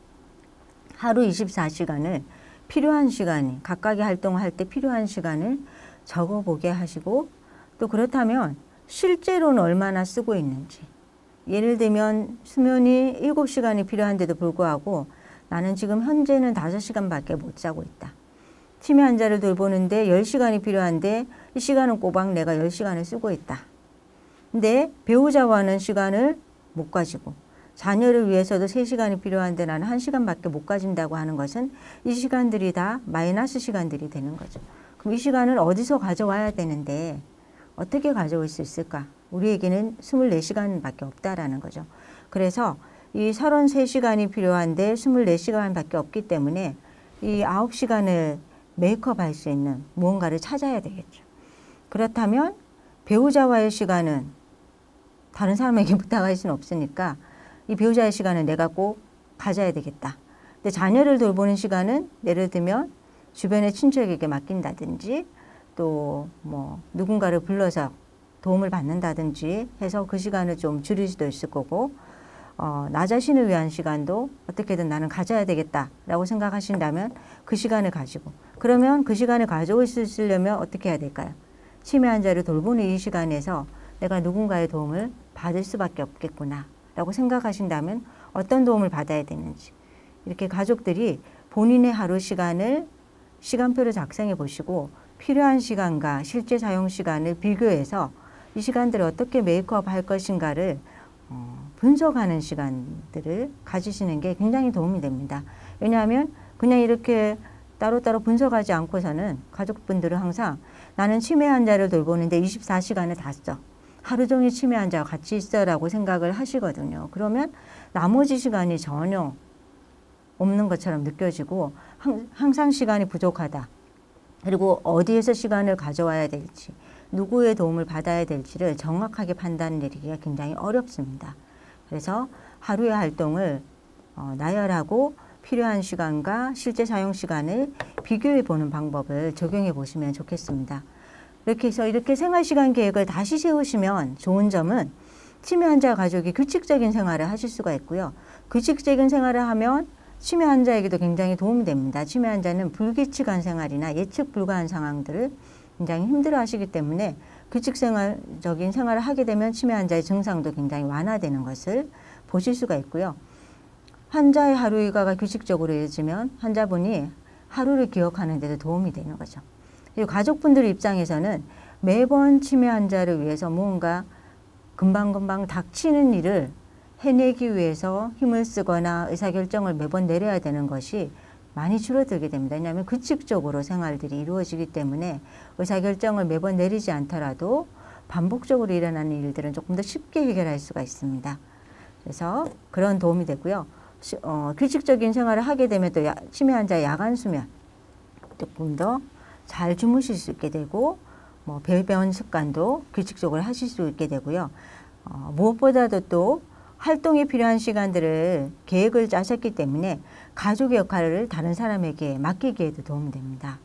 하루 24시간을 필요한 시간이 각각의 활동을 할 때 필요한 시간을 적어보게 하시고 또 그렇다면 실제로는 얼마나 쓰고 있는지 예를 들면 수면이 7시간이 필요한데도 불구하고 나는 지금 현재는 5시간밖에 못 자고 있다. 치매 환자를 돌보는데 10시간이 필요한데 이 시간은 꼬박 내가 10시간을 쓰고 있다. 근데 배우자와는 시간을 못 가지고 자녀를 위해서도 3시간이 필요한데 나는 1시간밖에 못 가진다고 하는 것은 이 시간들이 다 마이너스 시간들이 되는 거죠. 그럼 이 시간을 어디서 가져와야 되는데 어떻게 가져올 수 있을까? 우리에게는 24시간밖에 없다라는 거죠. 그래서 이 33시간이 필요한데 24시간밖에 없기 때문에 이 9시간을 메이크업 할 수 있는 무언가를 찾아야 되겠죠. 그렇다면 배우자와의 시간은 다른 사람에게 부탁할 수는 없으니까 이 배우자의 시간은 내가 꼭 가져야 되겠다. 근데 자녀를 돌보는 시간은 예를 들면 주변의 친척에게 맡긴다든지 또 누군가를 불러서 도움을 받는다든지 해서 그 시간을 좀 줄일 수도 있을 거고 나 자신을 위한 시간도 어떻게든 나는 가져야 되겠다라고 생각하신다면 그 시간을 가지고 그러면 그 시간을 가져올 수 있으려면 어떻게 해야 될까요? 치매 환자를 돌보는 이 시간에서 내가 누군가의 도움을 받을 수밖에 없겠구나 라고 생각하신다면 어떤 도움을 받아야 되는지 이렇게 가족들이 본인의 하루 시간을 시간표를 작성해 보시고 필요한 시간과 실제 사용 시간을 비교해서 이 시간들을 어떻게 메이크업 할 것인가를 분석하는 시간들을 가지시는 게 굉장히 도움이 됩니다. 왜냐하면 그냥 이렇게 따로따로 분석하지 않고서는 가족분들은 항상 나는 치매 환자를 돌보는데 24시간을 다 써. 하루 종일 치매 환자와 같이 있어라고 생각을 하시거든요. 그러면 나머지 시간이 전혀 없는 것처럼 느껴지고 항상 시간이 부족하다. 그리고 어디에서 시간을 가져와야 될지, 누구의 도움을 받아야 될지를 정확하게 판단내리기가 굉장히 어렵습니다. 그래서 하루의 활동을 나열하고 필요한 시간과 실제 사용 시간을 비교해 보는 방법을 적용해 보시면 좋겠습니다. 이렇게 해서 이렇게 생활시간 계획을 다시 세우시면 좋은 점은 치매 환자 가족이 규칙적인 생활을 하실 수가 있고요. 규칙적인 생활을 하면 치매 환자에게도 굉장히 도움이 됩니다. 치매 환자는 불규칙한 생활이나 예측 불가한 상황들을 굉장히 힘들어 하시기 때문에 규칙적인 생활을 하게 되면 치매 환자의 증상도 굉장히 완화되는 것을 보실 수가 있고요. 환자의 하루 일과가 규칙적으로 이어지면 환자분이 하루를 기억하는 데도 도움이 되는 거죠. 그리고 가족분들 입장에서는 매번 치매 환자를 위해서 무언가 금방금방 닥치는 일을 해내기 위해서 힘을 쓰거나 의사결정을 매번 내려야 되는 것이 많이 줄어들게 됩니다. 왜냐하면 규칙적으로 생활들이 이루어지기 때문에 의사결정을 매번 내리지 않더라도 반복적으로 일어나는 일들은 조금 더 쉽게 해결할 수가 있습니다. 그래서 그런 도움이 되고요. 규칙적인 생활을 하게 되면 또 치매 환자의 야간 수면 조금 더 잘 주무실 수 있게 되고 배변 습관도 규칙적으로 하실 수 있게 되고요. 무엇보다도 또 활동에 필요한 시간들을 계획을 짜셨기 때문에 가족의 역할을 다른 사람에게 맡기기에도 도움이 됩니다.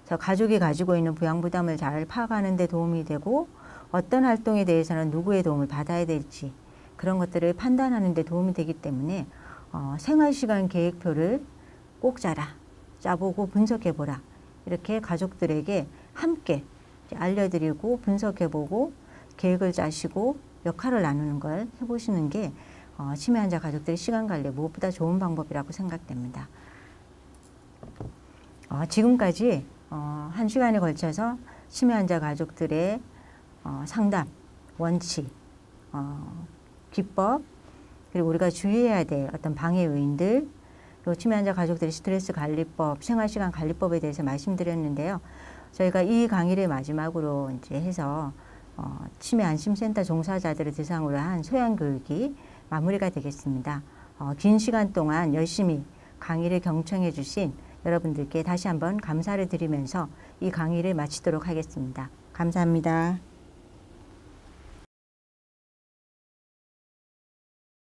그래서 가족이 가지고 있는 부양부담을 잘 파악하는 데 도움이 되고 어떤 활동에 대해서는 누구의 도움을 받아야 될지 그런 것들을 판단하는 데 도움이 되기 때문에 생활시간 계획표를 꼭 짜보고 분석해보라. 이렇게 가족들에게 함께 알려드리고 분석해보고 계획을 짜시고 역할을 나누는 걸 해보시는 게 치매 환자 가족들의 시간 관리에 무엇보다 좋은 방법이라고 생각됩니다. 지금까지 1시간에 걸쳐서 치매 환자 가족들의 상담, 원칙, 기법, 그리고 우리가 주의해야 될 어떤 방해 요인들, 그리고 치매 환자 가족들의 스트레스 관리법, 생활시간 관리법에 대해서 말씀드렸는데요. 저희가 이 강의를 마지막으로 이제 해서 치매 안심센터 종사자들을 대상으로 한 소양교육이 마무리가 되겠습니다. 긴 시간 동안 열심히 강의를 경청해 주신 여러분들께 다시 한번 감사를 드리면서 이 강의를 마치도록 하겠습니다. 감사합니다.